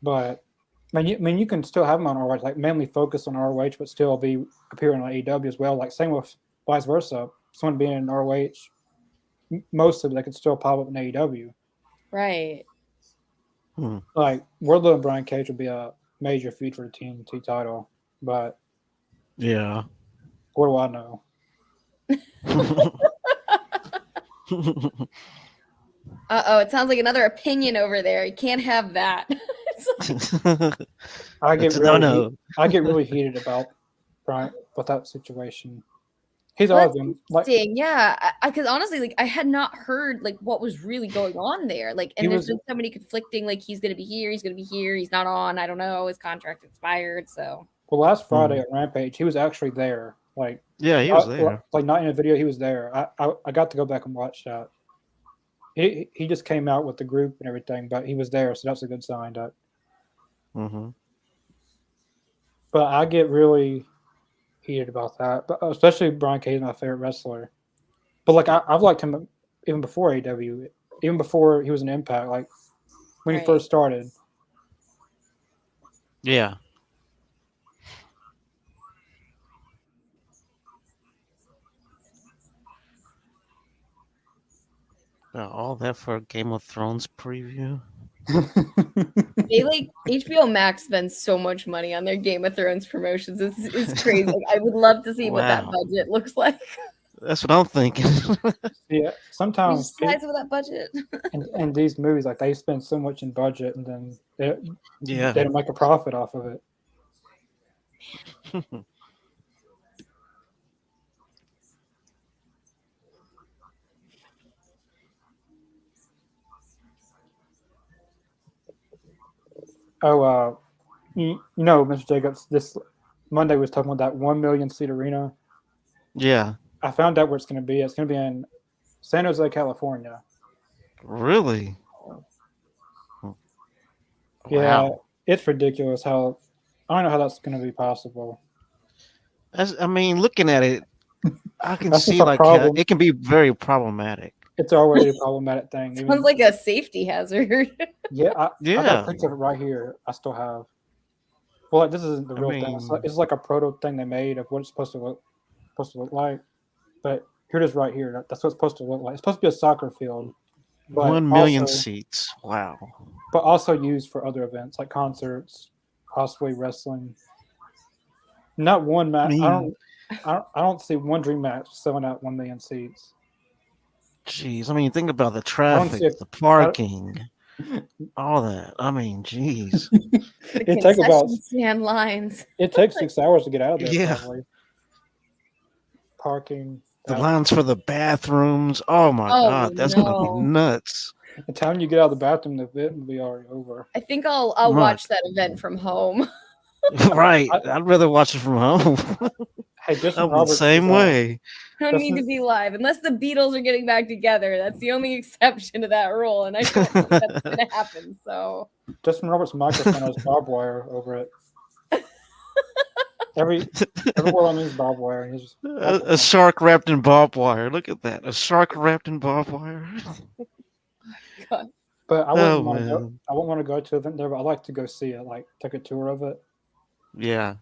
But you can still have them on ROH, mainly focus on ROH, but still be appearing on AEW as well. Same with vice versa. Someone being in ROH, most of it, they could still pop up in AEW. Right. Wardlow and Brian Cage would be a major feud for the TNT title, but yeah, what do I know? It sounds like another opinion over there. You can't have that. I get really heated about Brian with that situation. He's always been because honestly, I had not heard what was really going on there. And there's been so many conflicting. He's gonna be here, he's gonna be here, he's not on. I don't know. His contract expired. So last Friday on Rampage, he was actually there. He was there. Not in a video, he was there. I got to go back and watch that. He just came out with the group and everything, but he was there, so that's a good sign. But I get really heated about that. But especially Brian Cage is my favorite wrestler. But like I've liked him even before AEW, even before he was an Impact, like when he first started. Yeah. All that for a Game of Thrones preview. They like HBO Max spends so much money on their Game of Thrones promotions. It's crazy. Like, I would love to see what that budget looks like. That's what I'm thinking. Yeah, sometimes the size of that budget. and these movies, like they spend so much in budget, and then they don't make a profit off of it. Oh, you know, Mr. Jacobs, this Monday was talking about that 1 million seat arena. Yeah. I found out where it's going to be. It's going to be in San Jose, California. Really? Yeah, wow. It's ridiculous how I don't know how that's going to be possible. I mean, looking at it, I can see like how it can be very problematic. It's already a problematic thing. Sounds like a safety hazard. I got a picture of it right here. I still have. Well, like, this isn't the real thing. It's like a proto thing they made of what it's supposed to look like. But here it is right here. That's what it's supposed to look like. It's supposed to be a soccer field. 1 million seats. Wow. But also used for other events like concerts, possibly wrestling. Not one match. I don't see one dream match selling out 1 million seats. Jeez, I mean, think about the traffic, the parking, all that. I mean, jeez. It takes about stand lines. It takes 6 hours to get out of there. Yeah. Probably. Parking. The lines for the bathrooms. Oh my God, that's gonna be nuts. The time you get out of the bathroom, the event will be already over. I think I'll watch that event from home. Right. I'd rather watch it from home. Hey, Justin I'm Roberts the same way. I don't need to be live unless the Beatles are getting back together. That's the only exception to that rule, and I don't think that's going to happen. So Justin Roberts' microphone has barbed wire over it. Everywhere I mean is barbed wire. And he's a shark wrapped in barbed wire. Look at that. A shark wrapped in barbed wire. God. But I wouldn't want to go to an event there, but I'd like to go see it, like take a tour of it. Yeah.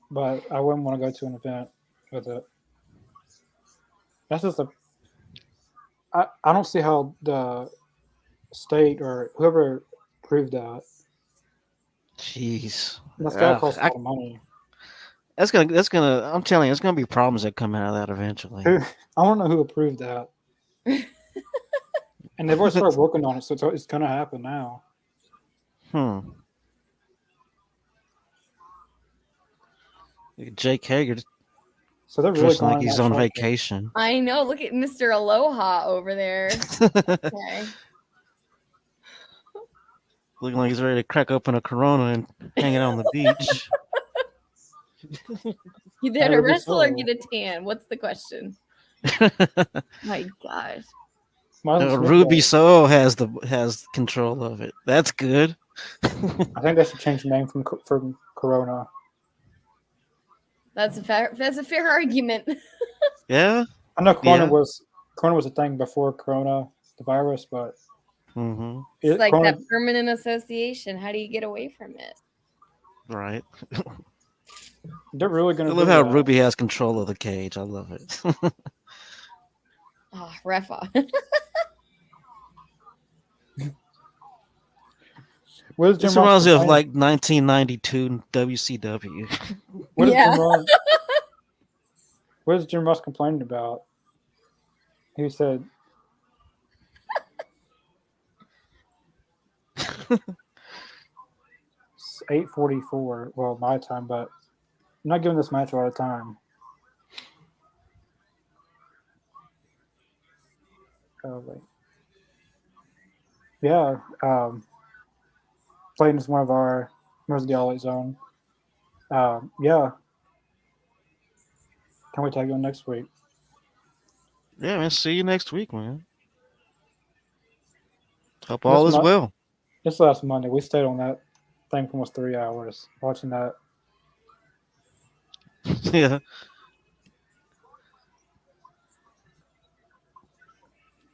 But I wouldn't want to go to an event with it. That's just I don't see how the state or whoever proved that. Jeez. That's gotta cost a lot of money. That's gonna I'm telling you, it's gonna be problems that come out of that eventually. I don't know who approved that. And they've already started working on it, so it's gonna happen now. Jake Hager. So they're really like he's on vacation. I know. Look at Mr. Aloha over there. Okay. Looking like he's ready to crack open a Corona and hang it on the beach. You there to wrestle or get a tan? What's the question? My gosh. Ruby Soho has control of it. That's good. I think they should change the name from Corona. That's a fair argument. Yeah. I know Corona was a thing before Corona, the virus, but it's like Corona, that permanent association. How do you get away from it? Right. They're really going to. I love how Ruby has control of the cage. I love it. Oh, ref on. This reminds me of like 1992 WCW. What is Jim Ross complaining about? He said, it's 8:44. Well, my time, but I'm not giving this match a lot of time. Probably. Yeah. Playing as one of our members of the All Elite Zone. Yeah. Can we tag you on next week? Yeah, man. See you next week, man. Hope all is well. This last Monday, we stayed on that thing for almost 3 hours watching that Yeah.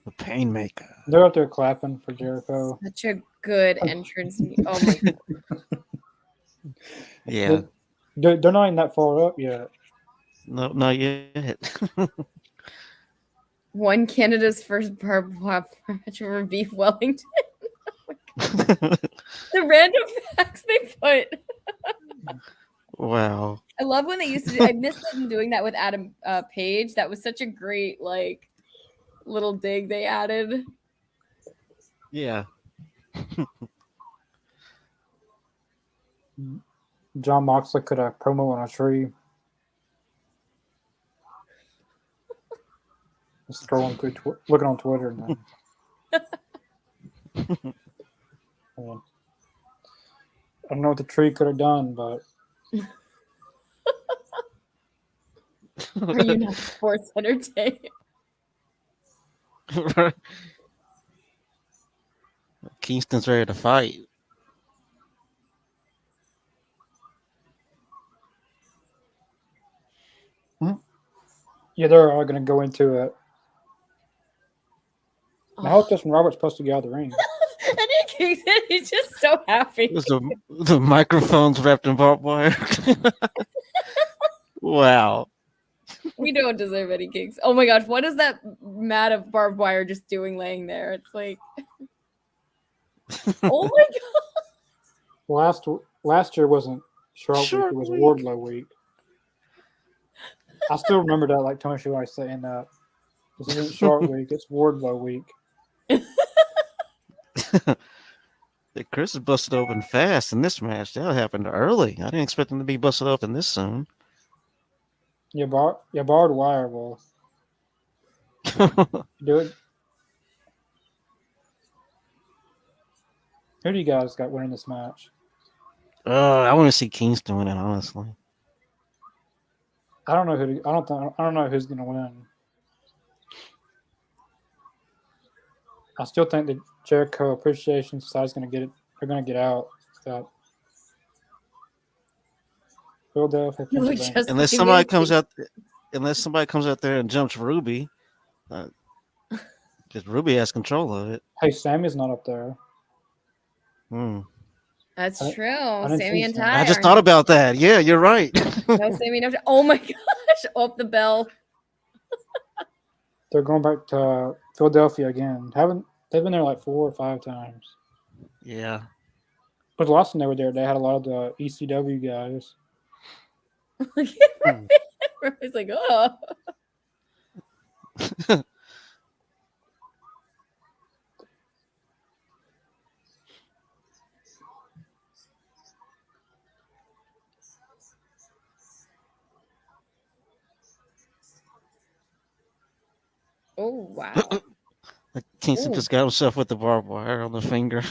The Painmaker. They're out there clapping for Jericho. Such a good entrance. Oh my god. Yeah. They're not even that far up yet. No, not yet. Won Canada's first barbed wire match over Beef Wellington. The random facts they put. Wow. I love when they used to. I missed them doing that with Adam Page. That was such a great like little dig they added. Yeah. John Moxley could have promo on a tree. Just scrolling through, looking on Twitter. And then, I don't know what the tree could have done, but Are you not sports entertained? Kingston's ready to fight. yeah, they're all going to go into it. Now, how is Justin Roberts supposed to get out of the ring? And he's just so happy. The microphone's wrapped in barbed wire. Wow. We don't deserve any kicks. Oh my gosh, what is that mat of barbed wire just doing laying there? It's like, oh my god. Last year wasn't Charlotte week, it was Wardlow week. I still remember that, like Tony Schiavone saying that. This isn't Charlotte week, it's Wardlow week. Chris is busted open fast in this match. That happened early. I didn't expect him to be busted open this soon. Yeah, barbed wire will do it. Who do you guys got winning this match? I want to see Kingston win it, honestly. I don't know I don't know who's going to win. I still think the Jericho Appreciation Society's going to get it. They're going to get out. But Philadelphia, Pennsylvania. Unless somebody comes out there and jumps Ruby, because Ruby has control of it. Hey, Sammy's not up there. That's true. didn't Sammy see and Sammy. Ty. I just thought about that. Yeah, you're right. No Sammy, no. Oh my gosh! Up the bell. They're going back to Philadelphia again. They've been there like 4 or 5 times. Yeah. But the last time they were there, they had a lot of the ECW guys. It's like, oh. Oh wow. Kingston just got himself with the barbed wire on the finger.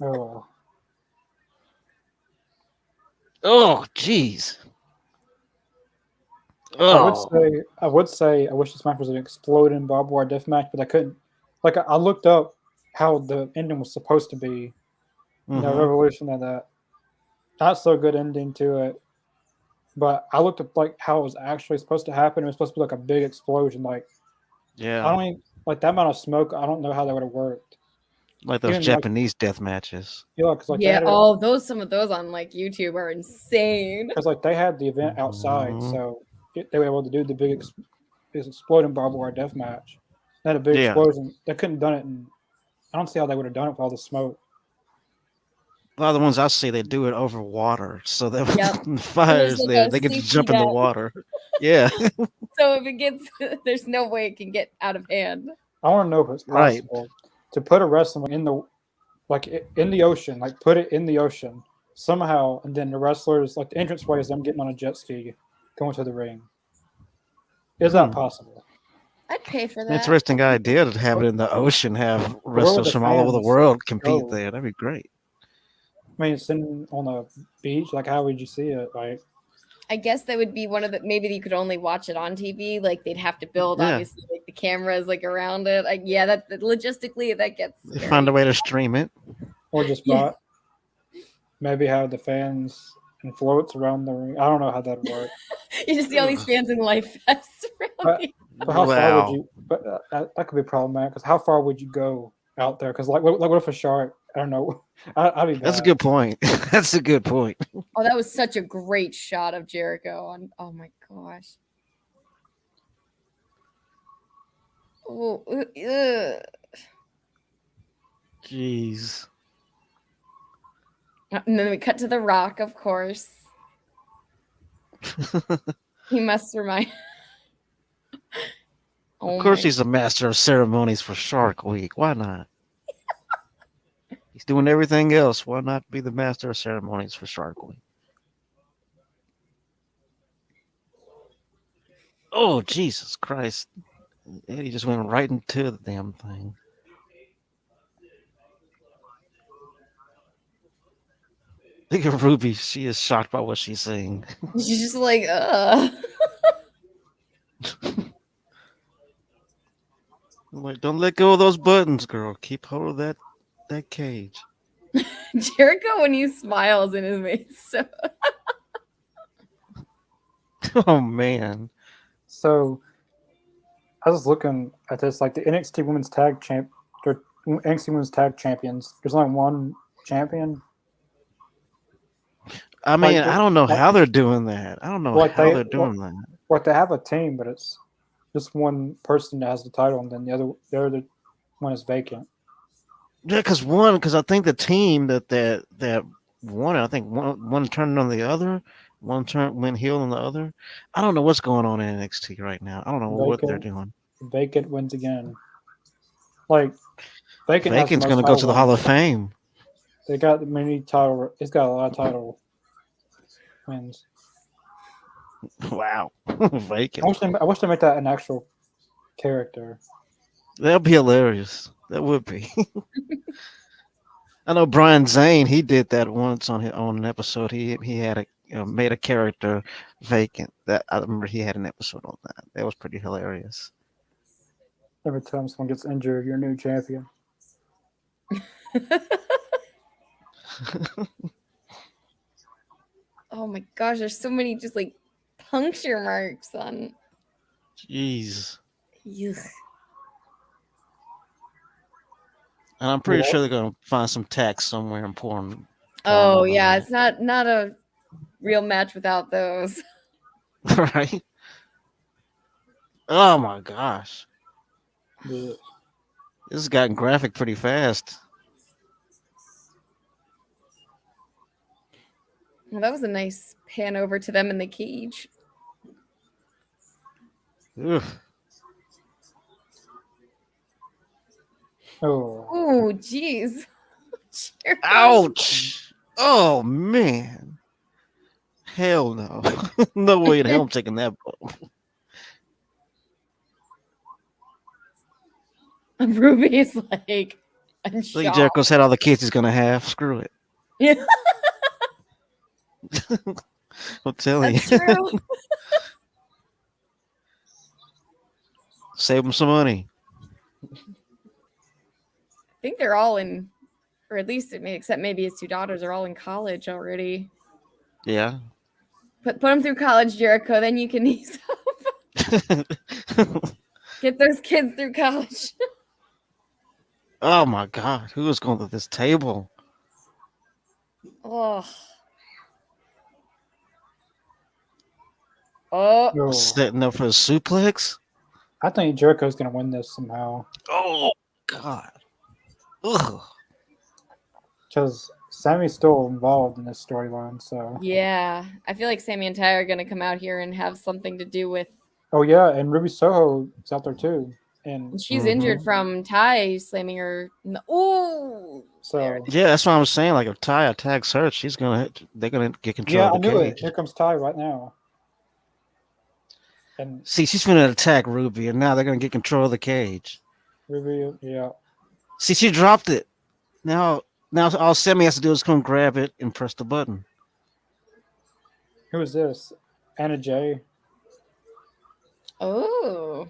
Oh, Oh, jeez. I would say I wish this match was an exploding barbed wire death match, but I couldn't. Like I looked up how the ending was supposed to be. Mhm. The Revolution of that. Not so good ending to it. But I looked up like how it was actually supposed to happen. It was supposed to be like a big explosion. Like Yeah. I don't even, like that amount of smoke. I don't know how that would have worked. Like those Even, Japanese death matches. Yeah, because like Yeah. Some of those on like YouTube are insane. because like they had the event outside, Mhm. so they were able to do the big exploding barbed wire death match. They had a big Yeah. explosion. They couldn't have done it, and I don't see how they would have done it with all the smoke. A lot of the ones I see, they do it over water, so that Yep. when the fire's like there, a they get to safety jump in the net. water. Yeah. So if it gets, there's no way it can get out of hand. I want to know if it's Right. possible to put a wrestler in the ocean, like put it in the ocean somehow, and then the wrestlers, like the entranceway is them getting on a jet ski going to the ring. Is that possible? I'd pay for that. Interesting idea to have it in the ocean, have wrestlers the from all over the fans world compete go? there. That'd be great. I mean, sitting on a beach, like how would you see it? Like, I guess that would be one of the, maybe you could only watch it on TV. Like they'd have to build Yeah. obviously like the cameras like around it. Like yeah, that logistically that gets They find a way to stream it. or just Yeah. maybe have the fans and floats around the ring. I don't know how that'd work. You just see all these fans in life vests around But, you. but how far would Wow. you? But that could be problematic because how far would you go out there? Because what if a shark? I don't know. I'd be That's a bad. good point. That's a good point. Oh, that was such a great shot of Jericho. Oh my gosh. Oh, ugh. Jeez. And then we cut to The Rock, of course. He must remind. Of course, he's a master of ceremonies for Shark Week. Why not? He's doing everything else. Why not be the master of ceremonies for Shark Week? Oh, Jesus Christ. Eddie just went right into the damn thing. Look at Ruby. She is shocked by what she's saying. She's just like, I'm like, don't let go of those buttons, girl. Keep hold of that cage. Jericho when he smiles in his face. So Oh, man. So I was looking at this, like the NXT Women's Tag Champ, or NXT Women's Tag Champions. There's only one champion. I mean, Like, I don't know like- how they're doing that. I don't know Like how they- they're doing that. Like they have a team, but it's just one person that has the title, and then the other one is vacant. Yeah, because I think the team that won it, I think one turned on the other, one went heel on the other. I don't know what's going on in NXT right now. I don't know what they're doing. Vacant wins again. Like vacant. Vacant's going to go to the Hall of Fame. They got many title. It's got a lot of title wins. Wow, Vacant. I wish they made that an actual character. That'd be hilarious. That would be. I know Brian Zane. He did that once on an episode. He had made a character Vacant. That I remember he had an episode on that. That was pretty hilarious. Every time someone gets injured, you're a new champion. oh my gosh, there's so many just like puncture marks on. Jeez. Ugh. And I'm pretty Yeah. sure they're gonna find some tax somewhere and pour them. Oh yeah, it's not a real match without those. Right. Oh my gosh, Yeah. this has gotten graphic pretty fast. Well, that was a nice pan over to them in the cage. Ugh. Oh, Oh, jeez. Ouch! Oh man. Hell no. No way in hell I'm taking that ball. Ruby is like, I'm I think shocked. Jericho's had all the kids he's gonna have. Screw it. Yeah, I'm telling you. that's true. Save him some money. I think they're all in, or at least except maybe his two daughters are all in college already. Yeah. Put them through college, Jericho. Then you can ease up. Get those kids through college. Oh my god, who is going to this table? Oh. Oh. no. Setting up for a suplex? I think Jericho's gonna win this somehow Oh god. Ugh. because Sammy's still involved in this storyline. So, Yeah. I feel like Sammy and Ty are going to come out here and have something to do with. oh yeah, and Ruby Soho is out there too, and She's Mhm. injured from Ty slamming her. Oh. so Yeah, that's what I'm saying. Like if Ty attacks her, they're gonna get control yeah, I of the knew it. cage. Here comes Ty right now, and See, she's gonna attack Ruby, and now they're gonna get control of the cage. Ruby, yeah, See, she dropped it. Now all Sammy has to do is come grab it and press the button. who is this? Anna Jay. Oh.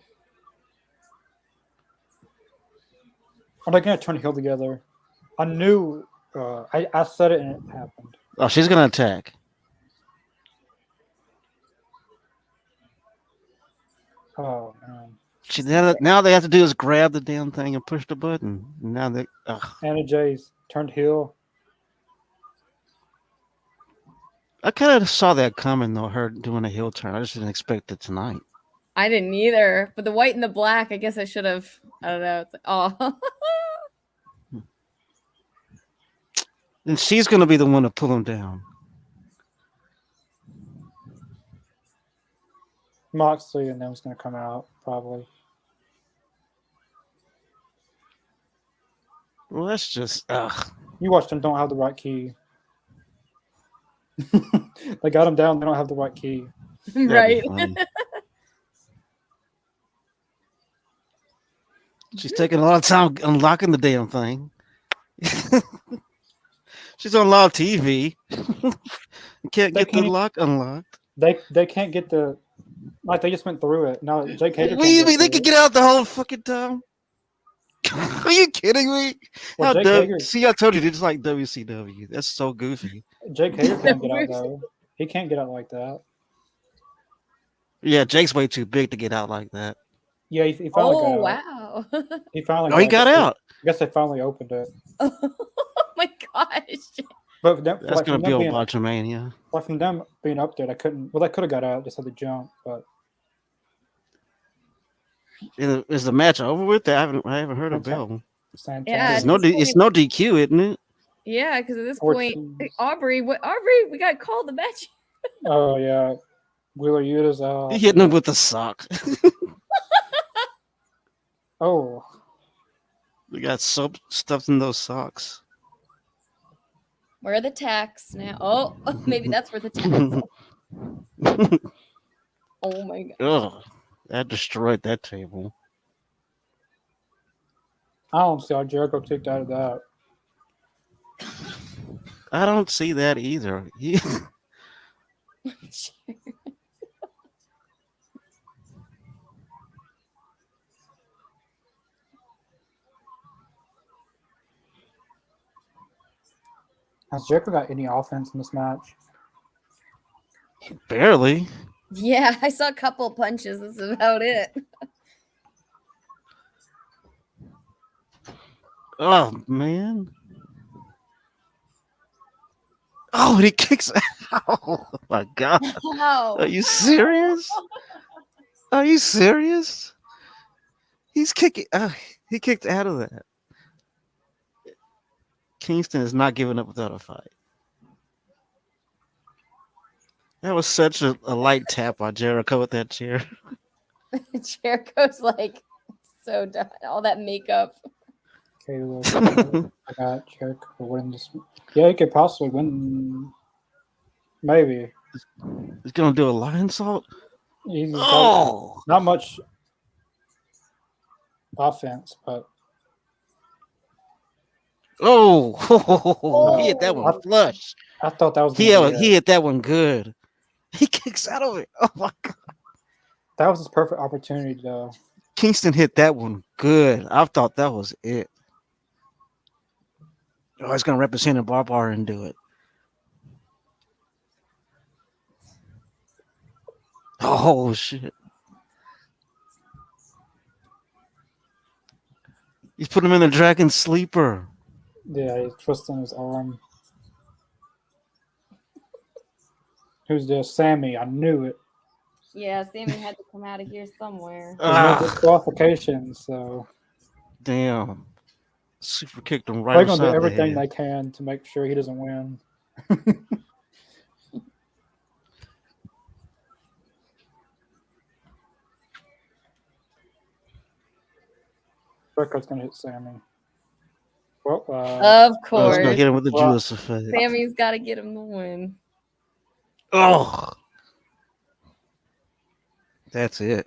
Are they gonna turn heel together? I knew. I said it and it happened. Oh, she's gonna attack. Oh man. Now they have to do is grab the damn thing and push the button. Now they. Anna Jay's turned heel. I kind of saw that coming though. Her doing a heel turn. I just didn't expect it tonight. I didn't either. But the white and the black, I guess I should have. I don't know. It's like, oh. And she's gonna be the one to pull him down. Moxley and them's gonna come out probably. Well, that's just You watched them don't have the right key. They got him down. They don't have the right key. Right. She's taking a lot of time unlocking the damn thing. She's on live TV. Can't get the lock unlocked. They can't get the like they just went through it. Now Jake Hager. What do you mean they could get out the whole fucking time? Are you kidding me? Well, see, I told you it's like WCW. That's so goofy. Jake Hager can't get out though. He can't get out like that. Yeah, Jake's way too big to get out like that. Yeah, he finally got out. Wow. He finally. Oh, he got out. I guess they finally opened it. Oh my gosh. But that's gonna be on Botchamania. Well, from them being up there, they couldn't. Well, they could have got out just had to jump, but. Is the match over with? I haven't heard a bell. Yeah, it's no DQ, isn't it? Yeah, because at this point, Aubrey, we got called the match. Oh yeah, Wheeler Yuta's out. He hitting him with the sock. Oh, we got soap stuffed in those socks. Where are the tacks now? Oh, maybe that's where the tacks. Oh my god. Ugh. That destroyed that table. I don't see how Jericho kicked out of that. I don't see that either. Has Jericho got any offense in this match? Barely. Yeah, I saw a couple punches. That's about it. Oh man. Oh, he kicks out. Oh my god. Wow. Are you serious? Are you serious? He's kicking. He kicked out of that. Kingston is not giving up without a fight. That was such a light tap by Jericho with that chair. Jericho's like so done. All that makeup. Okay, well, I got Jericho winning this. Yeah, he could possibly win. Maybe. He's gonna do a lion salt. Not much offense, but. He hit that one flush. I thought that was. He hit that one good. He kicks out of it. Oh my god. That was his perfect opportunity, though. Kingston hit that one good. I thought that was it. Oh, he's gonna represent a barbed wire and do it. Oh shit. He's put him in the dragon sleeper. Yeah, he's twisting his arm. Who's this? Sammy. I knew it. Yeah, Sammy had to come out of here somewhere. There's no disqualification, so. Damn. Super kicked him right. They're gonna do everything they can to make sure he doesn't win. Jericho's gonna hit Sammy. Well, of course. He's gonna hit him with the Judas effect. Sammy's got to get him the win. Oh, that's it.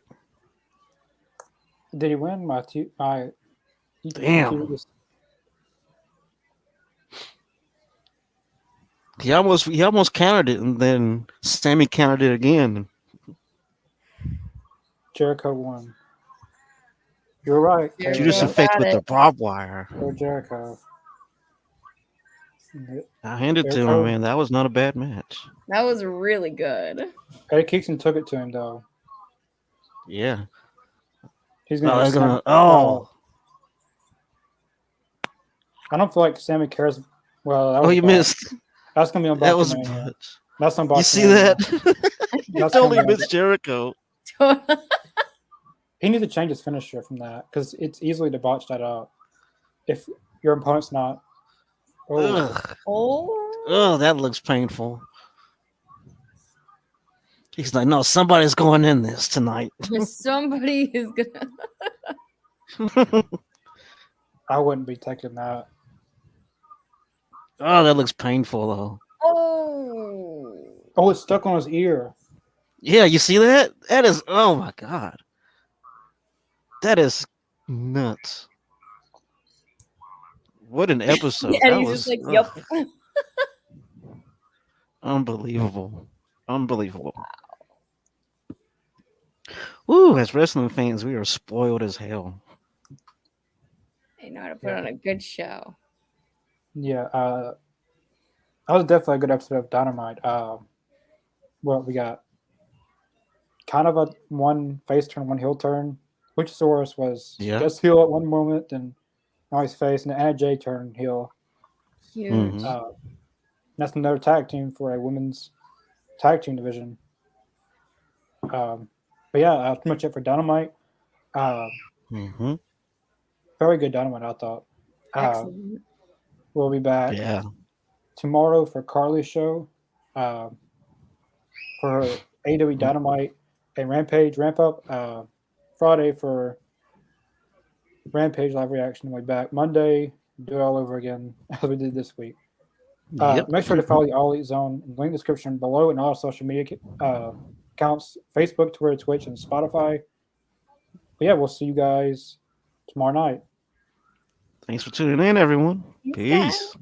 Did he win? Damn. He almost countered it, and then Sammy countered it again. Jericho won. You're right. Judas effect with the barbed wire. For Jericho. I handed it to him, man. That was not a bad match. That was really good. Eddie Kingston took it to him, though. Yeah. He's Oh, gonna. they're get Sam- gonna. Oh, I don't feel like Sammy cares. Well, that oh, was you botched. missed. That's gonna be on That was Botchamania. butch. That's on You see Botchamania. that? You That's totally gonna be- missed Jericho. He needs to change his finisher from that because it's easily to botch that up if your opponent's not. Oh, Ugh. Oh, Oh, that looks painful. He's like, no, somebody's going in this tonight. somebody is gonna. I wouldn't be taking that. Oh, that looks painful though. Oh, Oh, it's stuck on his ear. Yeah, you see that? That is, oh my god. That is nuts. What an episode. and That he's was just like, "Yep." unbelievable. Unbelievable. Woo, as wrestling fans, we are spoiled as hell. They know how to put on a good show. Yeah, that was definitely a good episode of Dynamite. Well, we got kind of a one face turn, one heel turn. Luchasaurus was Yeah. just heel at one moment, and now he's face, and the Anna Jay turned heel. Huge. Mhm. That's another tag team for a women's tag team division. But yeah, that's pretty much it for Dynamite. Mhm. Very good Dynamite, I thought. Excellent. We'll be back Yeah. tomorrow for Carly's show, for her AEW Dynamite and Rampage ramp up. Friday for Rampage live reaction. We'll be back Monday. Do it all over again as we did this week. Yep. Make sure to follow the All Elite Zone in the link description below and all our social media accounts: Facebook, Twitter, Twitch, and Spotify. But yeah, we'll see you guys tomorrow night. Thanks for tuning in, everyone. Thanks, guys. Peace.